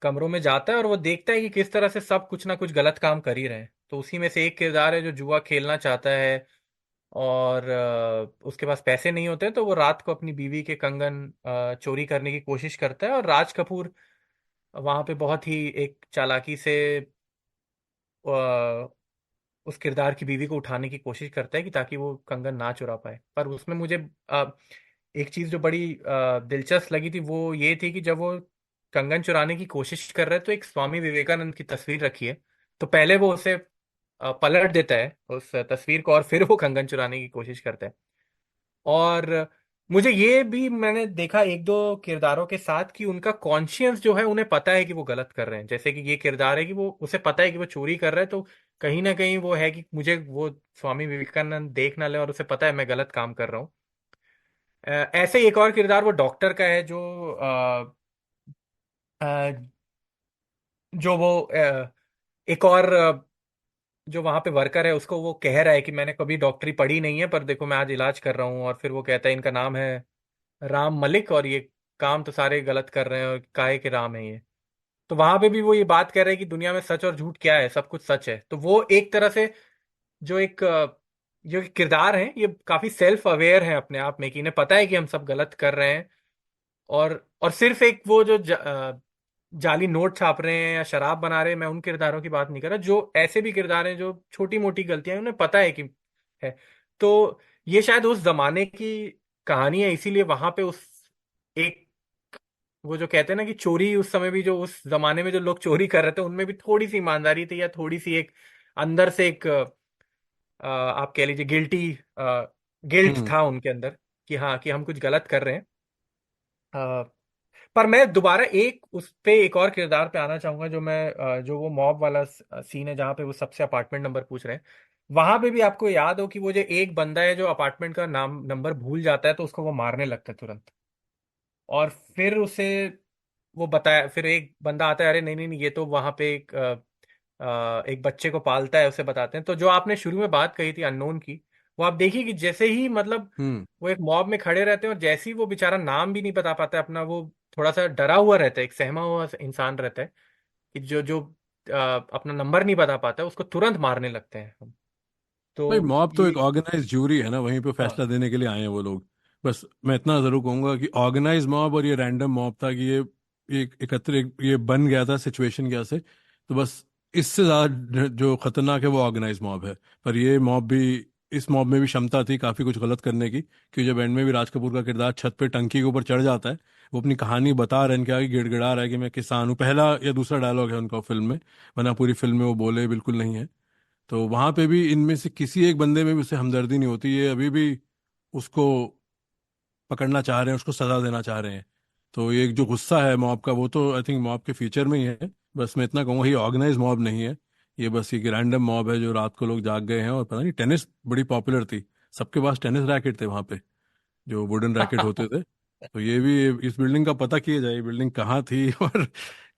कमरों में जाता है और वो देखता है कि किस तरह से सब कुछ ना कुछ गलत काम कर ही रहे हैं। तो उसी में से एक किरदार है जो जुआ खेलना चाहता है, और उसके पास पैसे नहीं होते, तो वो रात को अपनी बीवी के कंगन चोरी करने की कोशिश करता है, और राज कपूर वहां पे बहुत ही एक चालाकी से उस किरदार की बीवी को उठाने की कोशिश करता है कि ताकि वो कंगन ना चुरा पाए। पर उसमें मुझे एक चीज जो बड़ी दिलचस्प लगी थी वो ये थी कि जब वो कंगन चुराने की कोशिश कर रहा है तो एक स्वामी विवेकानंद की तस्वीर रखी है। तो पहले वो उसे पलट देता है उस तस्वीर को, और फिर वो कंगन चुराने की कोशिश करता है। और मुझे ये भी मैंने देखा एक दो किरदारों के साथ कि उनका कॉन्शियंस जो है, उन्हें पता है कि वो गलत कर रहे हैं। जैसे कि ये किरदार है कि वो, उसे पता है कि वो चोरी कर रहा है, तो कहीं ना कहीं वो है कि मुझे वो स्वामी विवेकानंद देख ना ले, और उसे पता है मैं गलत काम कर रहा हूँ। ऐसे ही एक और किरदार वो डॉक्टर का है, अ, जो वो एक और जो वहां पे वर्कर है उसको वो कह रहा है कि मैंने कभी डॉक्टरी पढ़ी नहीं है, पर देखो मैं आज इलाज कर रहा हूँ। और फिर वो कहता है इनका नाम है राम मलिक, और ये काम तो सारे गलत कर रहे हैं, और काहे के राम है ये। तो वहां पे भी वो ये बात कर रहे हैं कि दुनिया में सच और झूठ क्या है, सब कुछ सच है। तो वो एक तरह से जो एक किरदार है, ये काफी सेल्फ अवेयर है अपने आप में, कि इन्हें पता है कि हम सब गलत कर रहे हैं। और सिर्फ एक वो जो जाली नोट छाप रहे हैं या शराब बना रहे हैं, मैं उन किरदारों की बात नहीं कर रहा। जो ऐसे भी किरदार हैं जो छोटी मोटी गलतियां हैं, उन्हें पता है कि है। तो ये शायद उस जमाने की कहानी है, इसीलिए वहां पे उस एक, वो जो कहते हैं ना कि चोरी उस समय भी, जो उस जमाने में जो लोग चोरी कर रहे थे उनमें भी थोड़ी सी ईमानदारी थी, या थोड़ी सी एक अंदर से एक आप कह लीजिए गिल्ट हम्म। था उनके अंदर, कि हाँ, कि हम कुछ गलत कर रहे हैं। पर मैं दोबारा एक उस पे एक और किरदार पे आना चाहूंगा, जो वो मॉब वाला सीन है, जहाँ पे वो सबसे अपार्टमेंट नंबर पूछ रहे हैं। वहां पे भी आपको याद हो कि वो जो एक बंदा है जो अपार्टमेंट का नाम नंबर भूल जाता है, तो उसको वो मारने लगता है तुरंत। और फिर उसे वो बताया, फिर एक बंदा आता है, अरे नहीं नहीं नहीं, ये तो वहां पे एक बच्चे को पालता है, उसे बताते हैं। तो जो आपने शुरू में बात कही थी अननोन की, वो आप देखिए कि जैसे ही मतलब हम्म। वो एक मॉब में खड़े रहते हैं, और जैसे ही वो बेचारा नाम भी नहीं बता पाता है अपना, वो थोड़ा सा डरा हुआ रहता है, एक सहमा हुआ इंसान रहता है, कि जो जो अपना नंबर नहीं बता पाता है, उसको तुरंत मारने लगते हैं हम। भाई तो मॉब तो ये, एक ऑर्गेनाइज ज्यूरी है ना, वहीं पे हाँ, फैसला देने के लिए आए हैं वो लोग। बस मैं इतना जरूर कहूंगा कि ऑर्गेनाइज मॉब और ये रैंडम मॉब था, कि ये ये बन गया था सिचुएशन क्या से। तो बस इससे ज्यादा जो खतरनाक है वो ऑर्गेनाइज मॉब है। पर ये मॉब भी, इस मॉब में भी क्षमता थी काफी कुछ गलत करने की, कि जब एंड में भी राज कपूर का किरदार छत पे टंकी के ऊपर चढ़ जाता है, वो अपनी कहानी बता रहे हैं, इनके आगे गिड़गिड़ा रहा है कि मैं किसान हूँ। पहला या दूसरा डायलॉग है उनका फिल्म में, वरना पूरी फिल्म में वो बोले बिल्कुल नहीं है। तो वहां पे भी इनमें से किसी एक बंदे में भी उसे हमदर्दी नहीं होती, ये अभी भी उसको पकड़ना चाह रहे हैं, उसको सजा देना चाह रहे हैं। तो ये जो गुस्सा है मॉब का, वो तो आई थिंक मॉब के फीचर में ही है। बस मैं इतना कहूँगा, ये ऑर्गेनाइज मॉब नहीं है। ये बस एक रैंडम मॉब है, जो रात को लोग जाग गए हैं। और पता नहीं, टेनिस बड़ी पॉपुलर थी, सबके पास टेनिस रैकेट थे वहां पे, जो वुडन रैकेट होते थे। तो ये भी, इस बिल्डिंग का पता किया जाए, ये बिल्डिंग कहाँ थी और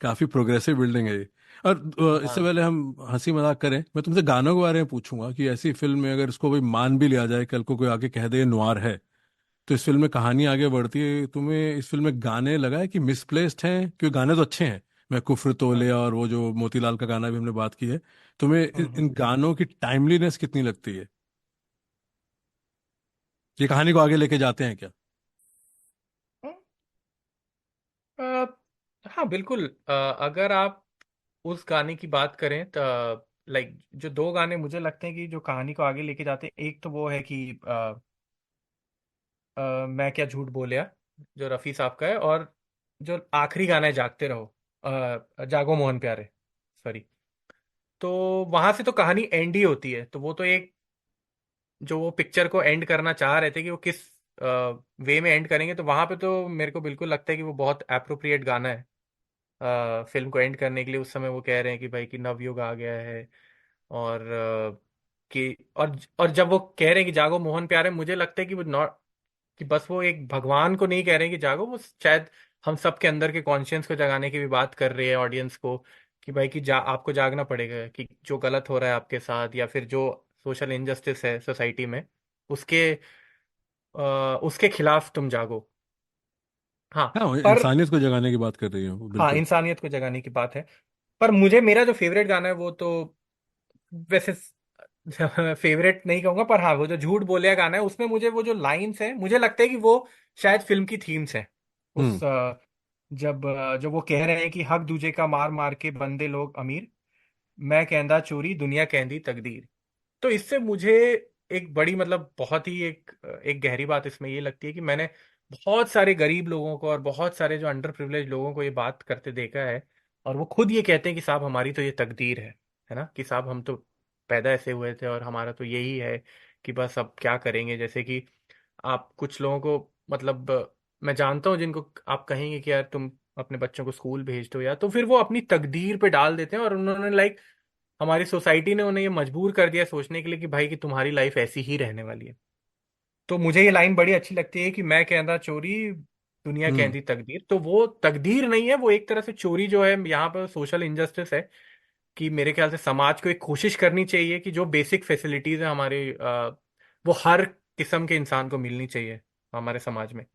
काफी प्रोग्रेसिव बिल्डिंग है ये। और इससे हाँ। पहले हम हंसी मजाक करें, मैं तुमसे गानों के बारे में पूछूंगा कि ऐसी फिल्म में अगर इसको कोई मान भी लिया जाए, कल को कोई आके कह दे नवार है, तो इस फिल्म में कहानी आगे बढ़ती है, तुम्हें इस फिल्म में गाने लगा है कि मिसप्लेस्ड हैं? क्योंकि गाने तो अच्छे हैं, मैं कुफ्र हाँ। तोले और वो जो मोतीलाल का गाना भी हमने बात की है। तुम्हें हम्म। इन गानों की टाइमलीनेस कितनी लगती है? ये कहानी को आगे लेके जाते हैं क्या? हम्म। अ, हाँ, बिल्कुल। अगर आप उस गाने की बात करें तो, लाइक, जो दो गाने मुझे लगते हैं कि जो कहानी को आगे लेके जाते हैं, एक तो वो है कि मैं क्या झूठ बोलिया, जो रफ़ी साहब का है। और जो आखिरी गाना है जागते रहो, जागो मोहन प्यारे, सॉरी। तो वहां से तो कहानी एंड ही होती है। तो वो तो एक, जो वो पिक्चर को एंड करना चाह रहे थे कि वो किस वे में एंड करेंगे, तो वहां पे तो मेरे को बिल्कुल लगता है कि वो बहुत अप्रोप्रिएट गाना है फिल्म को एंड करने के लिए। उस समय वो कह रहे हैं कि भाई कि नवयुग आ गया है, और कि और जब वो कह रहे हैं कि जागो मोहन प्यारे, मुझे लगता है कि वो नॉट, कि बस वो एक भगवान को नहीं कह रहे हैं कि जागो, वो शायद हम सब के अंदर के कॉन्शियंस को जगाने की भी बात कर रही है ऑडियंस को, कि भाई कि आपको जागना पड़ेगा, कि जो गलत हो रहा है आपके साथ, या फिर जो सोशल इनजस्टिस है सोसाइटी में, उसके उसके खिलाफ तुम जागो। हाँ। हाँ, पर इंसानियत को जगाने की बात कर रही हूँ, हाँ, बिल्कुल। इंसानियत को जगाने की बात है। पर मुझे, मेरा जो फेवरेट गाना है वो तो, वैसे फेवरेट नहीं कहूंगा, पर हाँ, वो जो झूठ बोलिया गाना है, उसमें मुझे वो जो लाइंस है, मुझे लगता है कि वो शायद फिल्म की थीम्स है। हम्म। उस जब वो कह रहे हैं कि हक दूजे का मार मार के बंदे लोग अमीर, मैं कहंदा चोरी दुनिया कहंदी तकदीर। तो इससे मुझे एक बड़ी, मतलब बहुत ही एक एक गहरी बात इसमें ये लगती है कि मैंने बहुत सारे गरीब लोगों को और बहुत सारे जो अंडर प्रिविलेज लोगों को ये बात करते देखा है, और वो खुद ये कहते हैं कि साहब हमारी तो ये तकदीर है ना, कि साहब हम तो पैदा ऐसे हुए थे और हमारा तो यही है कि बस अब क्या करेंगे। जैसे कि आप कुछ लोगों को, मतलब मैं जानता हूँ जिनको आप कहेंगे कि यार तुम अपने बच्चों को स्कूल भेज दो, या तो फिर वो अपनी तकदीर पे डाल देते हैं, और उन्होंने लाइक हमारी सोसाइटी ने उन्हें ये मजबूर कर दिया सोचने के लिए कि भाई कि तुम्हारी लाइफ ऐसी ही रहने वाली है। तो मुझे ये लाइन बड़ी अच्छी लगती है कि मैं कहना चोरी दुनिया हम्म। कहती तकदीर। तो वो तकदीर नहीं है, वो एक तरह से चोरी जो है यहाँ पर सोशल इंजस्टिस है, कि मेरे ख्याल से समाज को एक कोशिश करनी चाहिए कि जो बेसिक फैसिलिटीज है हमारे, वो हर किस्म के इंसान को मिलनी चाहिए हमारे समाज में।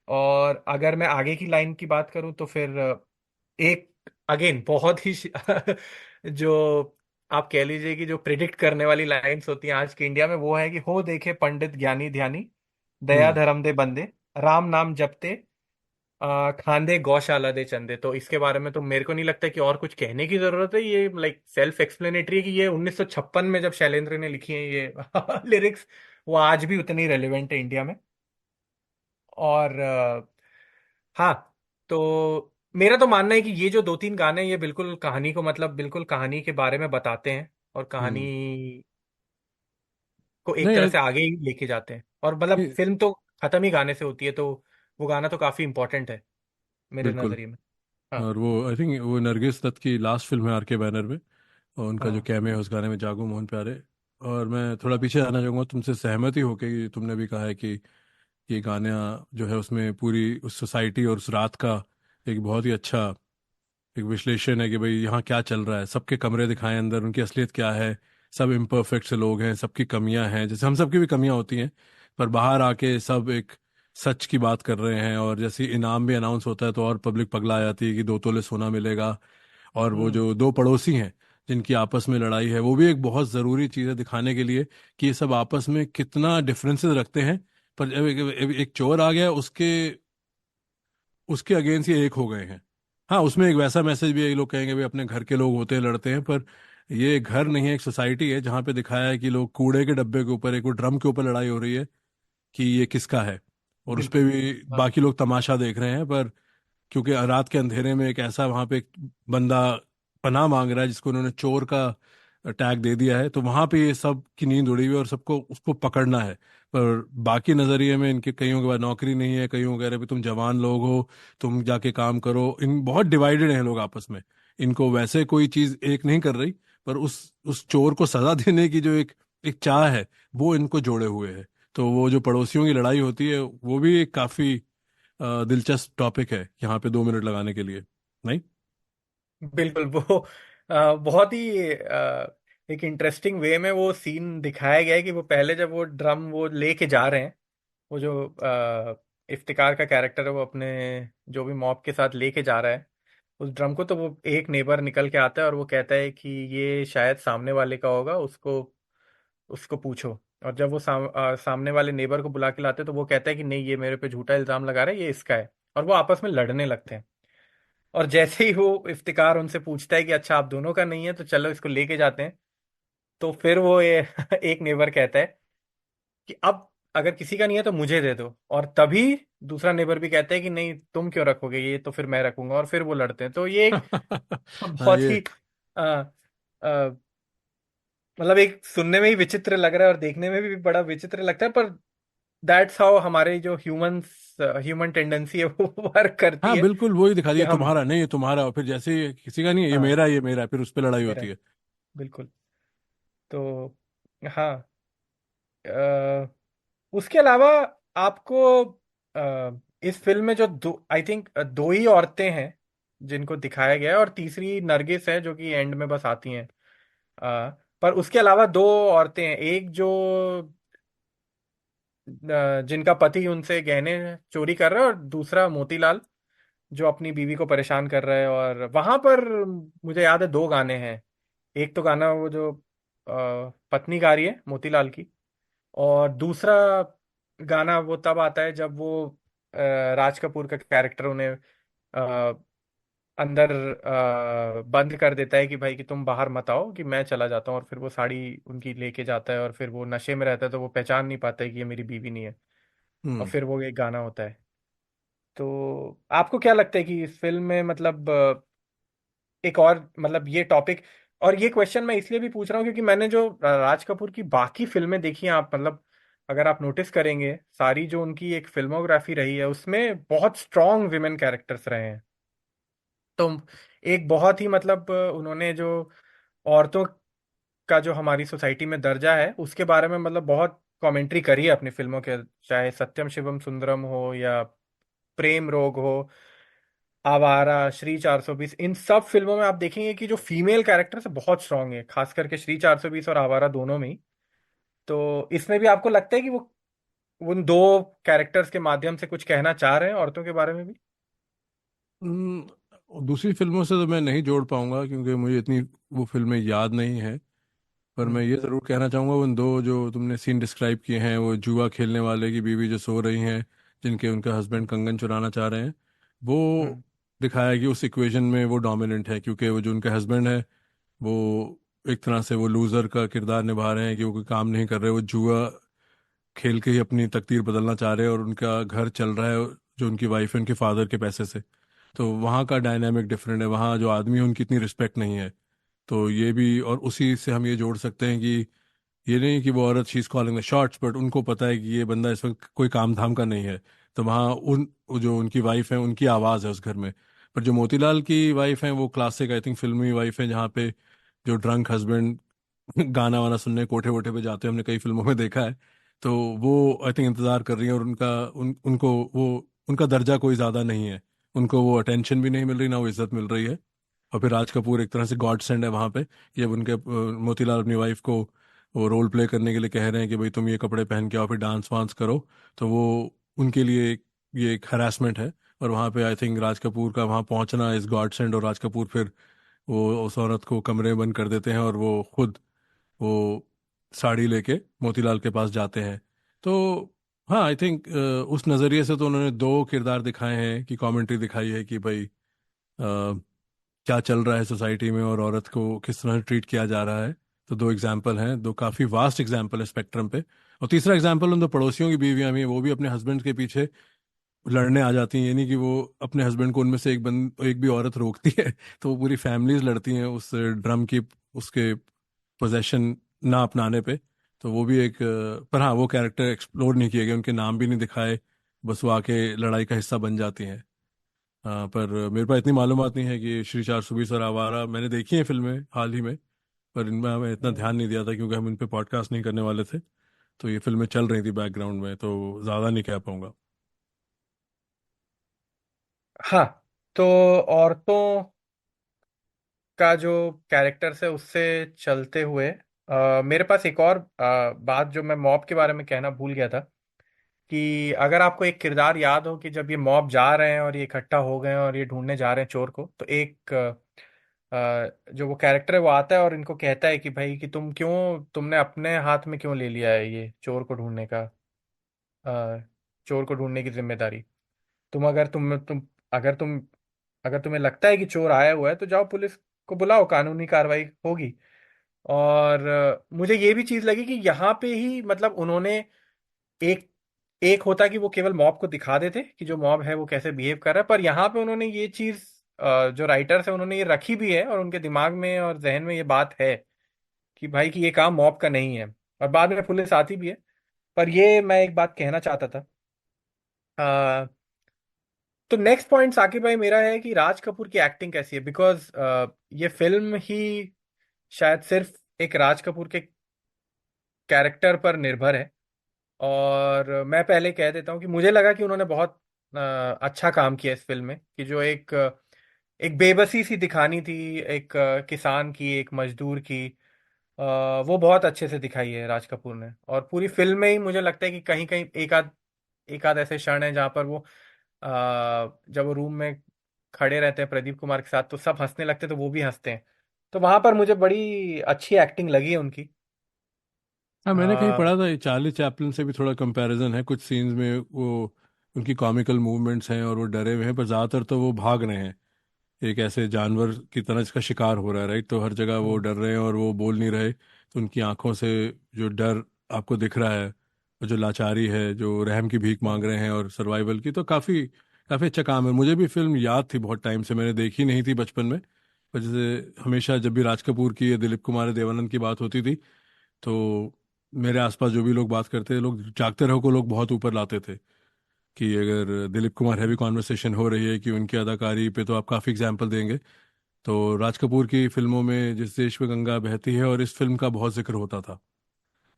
और अगर मैं आगे की लाइन की बात करूं तो फिर एक अगेन बहुत ही जो आप कह लीजिए कि जो प्रिडिक्ट करने वाली लाइंस होती हैं आज के इंडिया में, वो है कि हो देखे पंडित ज्ञानी ध्यानी, दया हम्म। धर्म दे बंदे, राम नाम जपते, खांदे गौशाला दे चंदे। तो इसके बारे में तो मेरे को नहीं लगता कि और कुछ कहने की जरूरत है, ये लाइक सेल्फ एक्सप्लेनेटरी है कि ये 1956 में जब शैलेंद्र ने लिखी है ये लिरिक्स, वो आज भी उतनी रेलिवेंट है इंडिया में। और हाँ, तो मेरा तो मानना है कि ये जो दो तीन गाने ये बिल्कुल कहानी को, मतलब बिल्कुल कहानी के बारे में बताते हैं, और कहानी हम्म। को एक नहीं तरह से आगे ही लेके जाते हैं। और मतलब ये- फिल्म तो खत्म ही गाने से होती है, तो वो गाना तो काफी इंपॉर्टेंट है मेरे बिल्कुल। नजरिए में। हाँ। और वो आई थिंक वो नरगिस दत्त की लास्ट फिल्म है आर के बैनर में, और उनका जो हाँ। कैमे है उस गाने में, जागो मोहन प्यारे। और मैं थोड़ा पीछे आना चाहूँगा, तुमसे सहमति हो कि तुमने भी कहा है कि ये गाना जो है उसमें पूरी उस सोसाइटी और उस रात का एक बहुत ही अच्छा एक विश्लेषण है कि भाई यहाँ क्या चल रहा है, सबके कमरे दिखाएं अंदर, उनकी असलियत क्या है। सब इम्परफेक्ट से लोग हैं, सबकी कमियां हैं, जैसे हम सबकी भी कमियां होती हैं, पर बाहर आके सब एक सच की बात कर रहे हैं। और जैसे इनाम भी अनाउंस होता है तो और पब्लिक पगला जाती है कि 2 तोले सोना मिलेगा। और वो हम्म। जो दो पड़ोसी हैं जिनकी आपस में लड़ाई है, वो भी एक बहुत ज़रूरी चीज़ है दिखाने के लिए कि ये सब आपस में कितना डिफरेंसेस रखते हैं। पर जब एक चोर आ गया, उसके उसके अगेंस्ट ये एक हो गए हैं। हाँ, उसमें एक वैसा मैसेज भी है, ये लोग कहेंगे भाई अपने घर के लोग होते हैं लड़ते हैं, पर ये घर नहीं है, एक सोसाइटी है जहाँ पे दिखाया है कि लोग कूड़े के डब्बे के ऊपर, एक वो ड्रम के ऊपर लड़ाई हो रही है कि ये किसका है। और उस पे बिल्कुल। भी हाँ। बाकी लोग तमाशा देख रहे हैं, पर क्योंकि रात के अंधेरे में एक ऐसा वहां पे एक बंदा पनाह मांग रहा है जिसको उन्होंने चोर का टैग दे दिया है, तो वहां पे ये सब की नींद उड़ी हुई है और सबको उसको पकड़ना है। पर बाकी नजरिए में इनके कईयों के पास नौकरी नहीं है, कईयों कह रहे भी तुम जवान लोग हो, तुम जाके काम करो। इन बहुत डिवाइडेड हैं लोग आपस में, इनको वैसे कोई चीज एक नहीं कर रही, पर उस चोर को सजा देने की जो एक एक चाह है, वो इनको जोड़े हुए है। तो वो जो पड़ोसियों की लड़ाई होती है वो भी एक काफी दिलचस्प टॉपिक है यहाँ पे 2 मिनट लगाने के लिए। नहीं। बिल्कुल। वो बहुत ही एक इंटरेस्टिंग वे में वो सीन दिखाया गया है कि वो पहले जब वो ड्रम वो लेके जा रहे हैं, वो जो इफ्तिकार का कैरेक्टर है वो अपने जो भी मॉब के साथ लेके जा रहा है उस ड्रम को, तो वो एक नेबर निकल के आता है और वो कहता है कि ये शायद सामने वाले का होगा, उसको उसको पूछो। और जब वो सामने वाले नेबर को बुला के लाते हैं तो वो कहता है कि नहीं, ये मेरे पे झूठा इल्जाम लगा रहा है, ये इसका है। और वो आपस में लड़ने लगते हैं। और जैसे ही वो इफ्तिकार उनसे पूछता है कि अच्छा आप दोनों का नहीं है तो चलो इसको लेके जाते हैं, तो फिर वो ये एक नेबर कहता है कि अब अगर किसी का नहीं है तो मुझे दे दो। और तभी दूसरा नेबर भी कहता है कि नहीं तुम क्यों रखोगे, ये तो फिर मैं रखूंगा। और फिर वो लड़ते हैं। तो ये एक हाँ बहुत ये। ही अ, अ, मतलब एक सुनने में ही विचित्र लग रहा है और देखने में भी बड़ा विचित्र लगता है, पर दैट्स हाउ हमारे जो ह्यूमन टेंडेंसी है वो वर्क करती हाँ है बिल्कुल, वही दिखा कि दिया, हम। तुम्हारा नहीं ये तुम्हारा, और फिर जैसे ही किसी का नहीं है, ये हाँ। मेरा है, ये मेरा है, फिर उस पर लड़ाई मेरा होती है। है। बिल्कुल। तो हाँ, उसके अलावा आपको इस फिल्म में जो दो, आई थिंक दो ही औरतें हैं जिनको दिखाया गया है, और तीसरी नरगिस है जो कि एंड में बस आती हैं। पर उसके अलावा दो औरतें हैं, एक जो जिनका पति उनसे गहने चोरी कर रहा है, और दूसरा मोतीलाल जो अपनी बीवी को परेशान कर रहा है। और वहां पर मुझे याद है दो गाने हैं। एक तो गाना वो जो पत्नी गा रही है मोतीलाल की, और दूसरा गाना वो तब आता है जब वो राज कपूर का कैरेक्टर उन्हें अंदर बंद कर देता है कि भाई कि तुम बाहर मत आओ, कि मैं चला जाता हूँ। और फिर वो साड़ी उनकी लेके जाता है और फिर वो नशे में रहता है तो वो पहचान नहीं पाता है कि ये मेरी बीवी नहीं है। और हम्म। फिर वो एक गाना होता है। तो आपको क्या लगता है कि इस फिल्म में मतलब एक और मतलब ये टॉपिक, और ये क्वेश्चन मैं इसलिए भी पूछ रहा हूँ क्योंकि मैंने जो राज कपूर की बाकी फिल्में देखी हैं, आप मतलब अगर आप नोटिस करेंगे सारी जो उनकी एक फिल्मोग्राफी रही है उसमें बहुत स्ट्रॉन्ग विमेन कैरेक्टर्स रहे हैं। तो एक बहुत ही मतलब उन्होंने जो औरतों का जो हमारी सोसाइटी में दर्जा है उसके बारे में मतलब बहुत कमेंट्री करी है अपनी फिल्मों के, चाहे सत्यम शिवम सुंदरम हो या प्रेम रोग हो, आवारा, श्री 420, इन सब फिल्मों में आप देखेंगे कि जो फीमेल कैरेक्टर्स है बहुत स्ट्रांग है, खास करके श्री 420 और आवारा दोनों में ही। तो इसमें भी आपको लगता है कि वो उन दो कैरेक्टर्स के माध्यम से कुछ कहना चाह रहे हैं औरतों के बारे में भी? दूसरी फिल्मों से तो मैं नहीं जोड़ पाऊंगा क्योंकि मुझे इतनी वो फिल्में याद नहीं है। पर मैं हम्म। ये ज़रूर कहना चाहूँगा, उन दो जो तुमने सीन डिस्क्राइब किए हैं, वो जुआ खेलने वाले की बीवी जो सो रही हैं, जिनके उनके हस्बैंड कंगन चुराना चाह रहे हैं, वो हम्म। दिखाया है कि उस इक्वेशन में वो डोमिनेंट है, क्योंकि वो जो उनके हस्बैंड है वो एक तरह से वो लूज़र का किरदार निभा रहे हैं कि वो कोई काम नहीं कर रहे, वो जुआ खेल के ही अपनी तकदीर बदलना चाह रहे हैं, और उनका घर चल रहा है जो उनकी वाइफ है उनके फादर के पैसे से। तो वहाँ का डायनामिक डिफरेंट है, वहाँ जो आदमी है उनकी इतनी रिस्पेक्ट नहीं है। तो ये भी, और उसी से हम ये जोड़ सकते हैं कि ये नहीं कि वो औरत she is calling the shots, but उनको पता है कि ये बंदा इस वक्त कोई काम धाम का नहीं है। तो वहाँ वो जो उनकी वाइफ है उनकी आवाज़ है उस घर में। पर जो मोतीलाल की वाइफ है वो क्लासिक आई थिंक फिल्मी वाइफ है, जहाँ पे जो ड्रंक हस्बैंड गाना वाना सुनने कोठे वोठे पे जाते हैं, हमने कई फिल्मों में देखा है। तो वो आई थिंक इंतजार कर रही है, और उनको वो उनका दर्जा कोई ज़्यादा नहीं है, उनको वो अटेंशन भी नहीं मिल रही, ना वो इज्जत मिल रही है। और फिर राज कपूर एक तरह से गॉड सेंड है वहाँ पे, कि जब उनके मोतीलाल अपनी वाइफ को वो रोल प्ले करने के लिए कह रहे हैं कि भाई तुम ये कपड़े पहन के आओ फिर डांस वांस करो, तो वो उनके लिए ये एक हरासमेंट है। और वहाँ पे आई थिंक राज कपूर का वहाँ पहुँचना इस गॉड सेंड, और राज कपूर फिर वो उस औरत को कमरे में बंद कर देते हैं, और वो खुद वो साड़ी लेके मोतीलाल के पास जाते हैं। तो हाँ, आई थिंक उस नज़रिए से तो उन्होंने दो किरदार दिखाए हैं, कि कमेंट्री दिखाई है कि भाई क्या चल रहा है सोसाइटी में और औरत को किस तरह से ट्रीट किया जा रहा है। तो दो एग्जाम्पल हैं, दो काफ़ी वास्ट एग्जाम्पल है स्पेक्ट्रम पे। और तीसरा एग्जाम्पल उन दो पड़ोसियों की बीवियां भी हैं, वो भी अपने हस्बैंड के पीछे लड़ने आ जाती हैं, यानी कि वो अपने हस्बैंड को उनमें से एक भी औरत रोकती है तो वो पूरी फैमिलीज लड़ती हैं उस ड्रम की, उसके पोजेशन ना अपनाने पे। तो वो भी एक पर हाँ, वो कैरेक्टर एक्सप्लोर नहीं किए गए, उनके नाम भी नहीं दिखाए, बस वो आके लड़ाई का हिस्सा बन जाती हैं। हाँ, पर मेरे पास इतनी मालूमात नहीं है कि श्री 420 और आवारा मैंने देखी हैं फिल्में हाल ही में, पर इनमें हमें इतना हम्म। ध्यान नहीं दिया था क्योंकि हम इन पे पॉडकास्ट नहीं करने वाले थे। तो ये फिल्में चल रही थी बैकग्राउंड में, तो ज़्यादा नहीं कह पाऊंगा। हाँ। तो औरतों का जो कैरेक्टर्स है उससे चलते हुए मेरे पास एक और बात जो मैं मॉब के बारे में कहना भूल गया था, कि अगर आपको एक किरदार याद हो कि जब ये मॉब जा रहे हैं और ये इकट्ठा हो गए हैं और ये ढूंढने जा रहे हैं चोर को, तो एक जो वो कैरेक्टर है वो आता है और इनको कहता है कि भाई कि तुमने अपने हाथ में क्यों ले लिया है ये चोर को ढूंढने का, चोर को ढूंढने की जिम्मेदारी। तुम अगर तुम अगर तुम अगर तुम्हें लगता है कि चोर आया हुआ है तो जाओ पुलिस को बुलाओ, कानूनी कार्रवाई होगी। और मुझे ये भी चीज लगी कि यहाँ पे ही मतलब उन्होंने एक एक होता कि वो केवल मॉब को दिखा देते कि जो मॉब है वो कैसे बिहेव कर रहा है, पर यहाँ पे उन्होंने ये चीज जो राइटर्स है उन्होंने ये रखी भी है और उनके दिमाग में और जहन में ये बात है कि भाई कि ये काम मॉब का नहीं है, और बाद में पुलिस आती भी है। पर ये मैं एक बात कहना चाहता था। तो नेक्स्ट पॉइंट साकिब भाई मेरा है कि राज कपूर की एक्टिंग कैसी है, बिकॉज ये फिल्म ही शायद सिर्फ एक राज कपूर के कैरेक्टर पर निर्भर है। और मैं पहले कह देता हूँ कि मुझे लगा कि उन्होंने बहुत अच्छा काम किया इस फिल्म में, कि जो एक बेबसी सी दिखानी थी, एक किसान की, एक मजदूर की, वो बहुत अच्छे से दिखाई है राज कपूर ने। और पूरी फिल्म में ही मुझे लगता है कि कहीं कहीं एक आध ऐसे क्षण है जहाँ पर वो जब वो रूम में खड़े रहते हैं प्रदीप कुमार के साथ तो सब हंसने लगते हैं तो वो भी हंसते हैं। तो वहां पर मुझे बड़ी अच्छी एक्टिंग लगी है उनकी। हाँ, मैंने कहीं आ, पढ़ा था ये चार्ली चैपलिन से भी थोड़ा कंपैरिजन है कुछ सीन्स में, वो उनकी कॉमिकल मूवमेंट्स हैं और वो डरे हुए हैं, पर ज़्यादातर तो वो भाग रहे हैं एक ऐसे जानवर की तरह जिसका शिकार हो रहा है, राइट। तो हर जगह वो हम्म। डर रहे हैं और वो बोल नहीं रहे, तो उनकी आंखों से जो डर आपको दिख रहा है, जो लाचारी है, जो रहम की भीख मांग हम्म। रहे हैं और सर्वाइवल की, तो काफ़ी काफ़ी अच्छा काम है। मुझे भी फिल्म याद थी, बहुत टाइम से मैंने देखी नहीं थी बचपन में, पर जैसे हमेशा जब भी राज कपूर की या दिलीप कुमार या देवानंद की बात होती थी, तो मेरे आसपास जो भी लोग बात करते थे, लोग जागते रहो को लोग बहुत ऊपर लाते थे, कि अगर दिलीप कुमार हैवी कॉन्वर्सेशन हो रही है कि उनकी अदाकारी पे, तो आप काफ़ी एग्जाम्पल देंगे। तो राज कपूर की फिल्मों में जिस देश में गंगा बहती है और इस फिल्म का बहुत जिक्र होता था।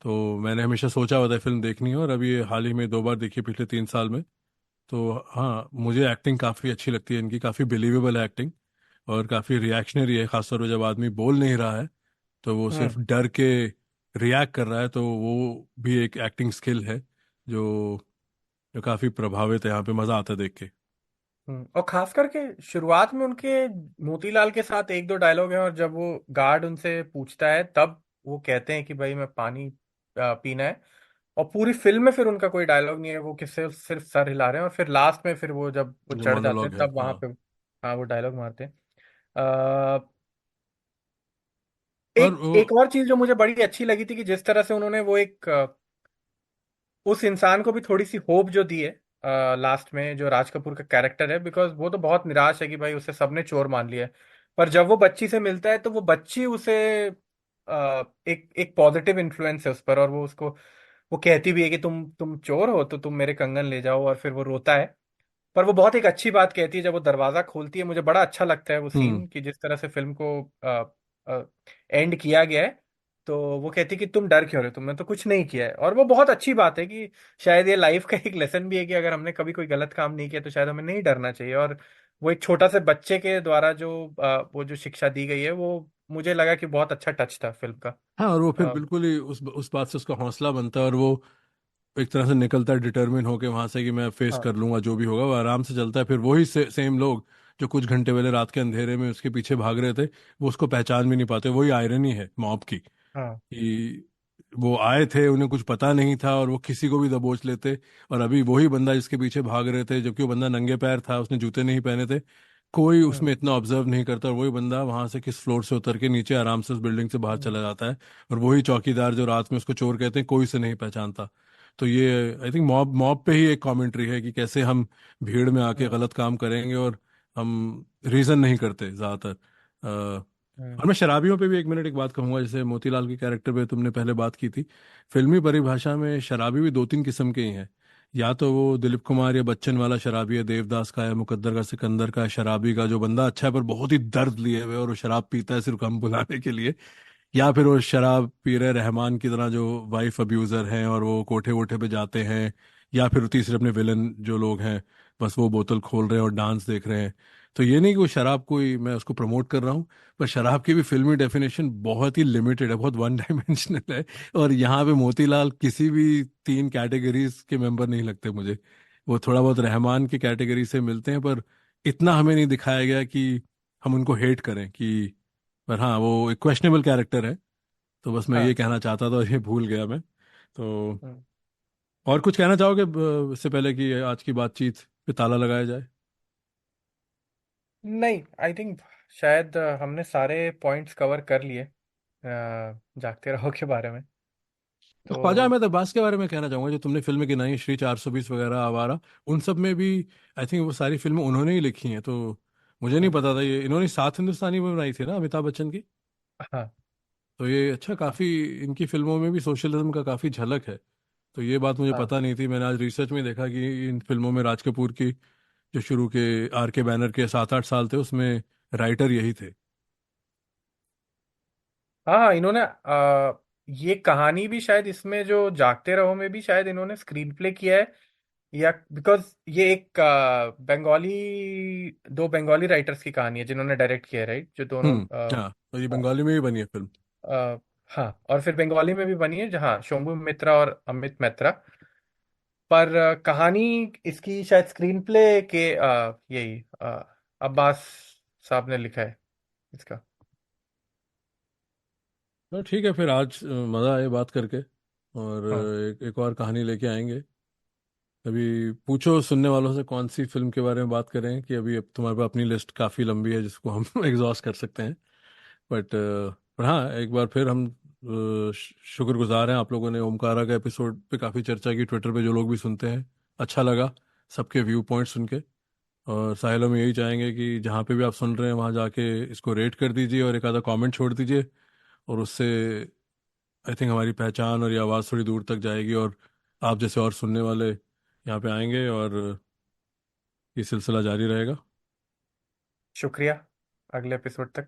तो मैंने हमेशा सोचा हुआ था फिल्म देखनी है, और अभी ये हाल ही में 2 बार देखी पिछले 3 साल में। तो हाँ, मुझे एक्टिंग काफ़ी अच्छी लगती है इनकी, काफ़ी बिलीवेबल है एक्टिंग, और काफ़ी रिएक्शनरी है, खासतौर पर जब आदमी बोल नहीं रहा है तो वो हम्म। सिर्फ डर के रिएक्ट कर रहा है, तो वो भी एक एक्टिंग स्किल है जो जो काफ़ी प्रभावित है, यहाँ पे मज़ा आता है देख के। और खास करके शुरुआत में उनके मोतीलाल के साथ एक दो डायलॉग हैं, और जब वो गार्ड उनसे पूछता है तब वो कहते हैं कि भाई मैं पानी पीना है। और पूरी फिल्म में फिर उनका कोई डायलॉग नहीं है, वो किससे सिर्फ सर हिला रहे हैं, और फिर लास्ट में फिर वो जब वो जो चढ़ जाते मोनोलॉग हैं है, तब वहां हाँ। पे हाँ वो डायलॉग मारते हैं। अ, और एक वो एक और चीज जो मुझे बड़ी अच्छी लगी थी कि जिस तरह से उन्होंने वो एक उस इंसान को भी थोड़ी सी होप जो दी है लास्ट में, जो राज कपूर का कैरेक्टर है, बिकॉज वो तो बहुत निराश है कि भाई उसे सबने चोर मान लिया है। पर जब वो बच्ची से मिलता है तो वो बच्ची उसे एक एक पॉजिटिव इन्फ्लुएंस है उस पर, और वो उसको वो कहती भी है कि तुम चोर हो तो तुम मेरे कंगन ले जाओ, और फिर वो रोता है। पर वो बहुत एक अच्छी बात कहती है जब वो दरवाजा खोलती है, मुझे बड़ा अच्छा लगता है वो हम्म। सीन कि जिस तरह से फिल्म को एंड किया गया है। तो वो कहती है कि तुम डर क्यों रहे हो, तुमने तो कुछ नहीं किया है। और वो बहुत अच्छी बात है कि शायद ये लाइफ का एक लेसन भी है कि अगर हमने कभी कोई गलत काम नहीं किया तो शायद हमें नहीं डरना चाहिए। और वो एक छोटा से बच्चे के द्वारा जो वो जो शिक्षा दी गई है, वो मुझे लगा कि बहुत अच्छा टच था फिल्म का। हाँ, और वो फिर अ, बिल्कुल ही उस बात से उसका हौसला बनता है, और वो एक तरह से निकलता है डिटर्मिन होके वहां से, कि मैं फेस हाँ। कर लूंगा जो भी होगा, वो आराम से चलता है। फिर वही सेम लोग जो कुछ घंटे पहले रात के अंधेरे में उसके पीछे भाग रहे थे, वो उसको पहचान भी नहीं पाते। वही आयरनी है मॉब की, हाँ। कि वो आए थे, उन्हें कुछ पता नहीं था, और वो किसी को भी दबोच लेते। और अभी वही बंदा जिसके पीछे भाग रहे थे, जबकि वो बंदा नंगे पैर था, उसने जूते नहीं पहने थे, कोई हम्म। उसमें इतना ऑब्जर्व नहीं करता, और वही बंदा वहां से किस फ्लोर से उतर के नीचे आराम से उस बिल्डिंग से बाहर हम्म। चला जाता है। और वही चौकीदार जो रात में उसको चोर कहते हैं, कोई उसे नहीं पहचानता। तो ये आई थिंक मॉब मॉब पे ही एक कमेंट्री है, कि कैसे हम भीड़ में आके हम्म। गलत काम करेंगे, और हम रीजन नहीं करते ज्यादातर। हम्म। और मैं शराबियों पे भी 1 मिनट एक बात कहूंगा, जैसे मोतीलाल के कैरेक्टर पे तुमने पहले बात की थी। फिल्मी परिभाषा में शराबी भी 2-3 किस्म के ही हैं। या तो वो दिलीप कुमार या बच्चन वाला शराबी है, देवदास का है, मुकद्दर का, सिकंदर का है, शराबी का जो बंदा अच्छा है पर बहुत ही दर्द लिए हुए है, और वो शराब पीता है सिर्फ हम बुलाने के लिए। या फिर वो शराब पी रहे रहमान की तरह जो वाइफ अब्यूजर हैं, और वो कोठे वोठे पे जाते हैं। या फिर तीसरे अपने विलन जो लोग हैं, बस वो बोतल खोल रहे हैं और डांस देख रहे हैं। तो ये नहीं कि वो शराब कोई मैं उसको प्रमोट कर रहा हूँ, पर शराब की भी फिल्मी डेफिनेशन बहुत ही लिमिटेड है, बहुत वन डायमेंशनल है। और यहाँ पे मोतीलाल किसी भी 3 कैटेगरीज के मेंबर नहीं लगते मुझे। वो थोड़ा बहुत रहमान की कैटेगरी से मिलते हैं, पर इतना हमें नहीं दिखाया गया कि हम उनको हेट करें कि। पर हाँ, वो एक क्वेश्चनेबल कैरेक्टर है। तो बस मैं ये हाँ। कहना चाहता था, और ये भूल गया मैं। तो हम्म। और कुछ कहना चाहोगे इससे पहले कि आज की बातचीत पे ताला लगाया जाए? नहीं, आई थिंक शायद हमने सारे पॉइंट्स कवर कर लिए जागते रहो के बारे में। तो ख्वाजा तो अहमद अब्बास के बारे में कहना चाहूंगा, जो तुमने फिल्में गिनाई, श्री 420 वगैरह, आवारा, उन सब में भी आई थिंक वो सारी फिल्में उन्होंने ही लिखी हैं। तो मुझे नहीं हम्म। पता था ये इन्होंने सात हिंदुस्तानी में बनाई थी ना, अमिताभ बच्चन की। हाँ। तो ये अच्छा, काफी इनकी फिल्मों में भी सोशलिज्म का काफी झलक है। तो ये बात मुझे हाँ। पता नहीं थी, मैंने आज रिसर्च में देखा कि इन फिल्मों में राज कपूर की जो शुरू के RK बैनर के 7-8 साल थे, उसमें राइटर यही थे। हाँ। इन्होंने ये कहानी भी शायद इसमें जो जागते रहो में भी शायद इन्होंने स्क्रीन प्ले किया है, या बिकॉज ये एक बंगाली दो बंगाली राइटर्स की कहानी है जिन्होंने डायरेक्ट किया है, राइट, जो दोनों हाँ, तो ये हाँ। बंगाली में ही बनी है फिल्म। हाँ, और फिर बंगाली में भी बनी है जहाँ शोभू मित्रा और अमित मित्रा। पर कहानी इसकी शायद स्क्रीन प्ले के यही अब्बास साहब ने लिखा है इसका। तो ठीक है, फिर आज मज़ा आया बात करके, और हाँ। एक और कहानी लेके आएंगे। अभी पूछो सुनने वालों से कौन सी फिल्म के बारे में बात करें, कि अभी अब तुम्हारे पास अपनी लिस्ट काफ़ी लंबी है जिसको हम एग्जॉस्ट कर सकते हैं। बट पर हाँ, एक बार फिर हम शुक्रगुजार हैं आप लोगों ने ओमकारा का एपिसोड पे काफ़ी चर्चा की, ट्विटर पे जो लोग भी सुनते हैं। अच्छा लगा सबके व्यू पॉइंट सुन के। और साहिल हम यही चाहेंगे कि जहाँ पे भी आप सुन रहे हैं वहाँ जाके इसको रेट कर दीजिए और एक आधा कमेंट छोड़ दीजिए। और उससे आई थिंक हमारी पहचान और ये आवाज़ थोड़ी दूर तक जाएगी, और आप जैसे और सुनने वाले यहाँ पे आएंगे, और ये सिलसिला जारी रहेगा। शुक्रिया। अगले एपिसोड तक।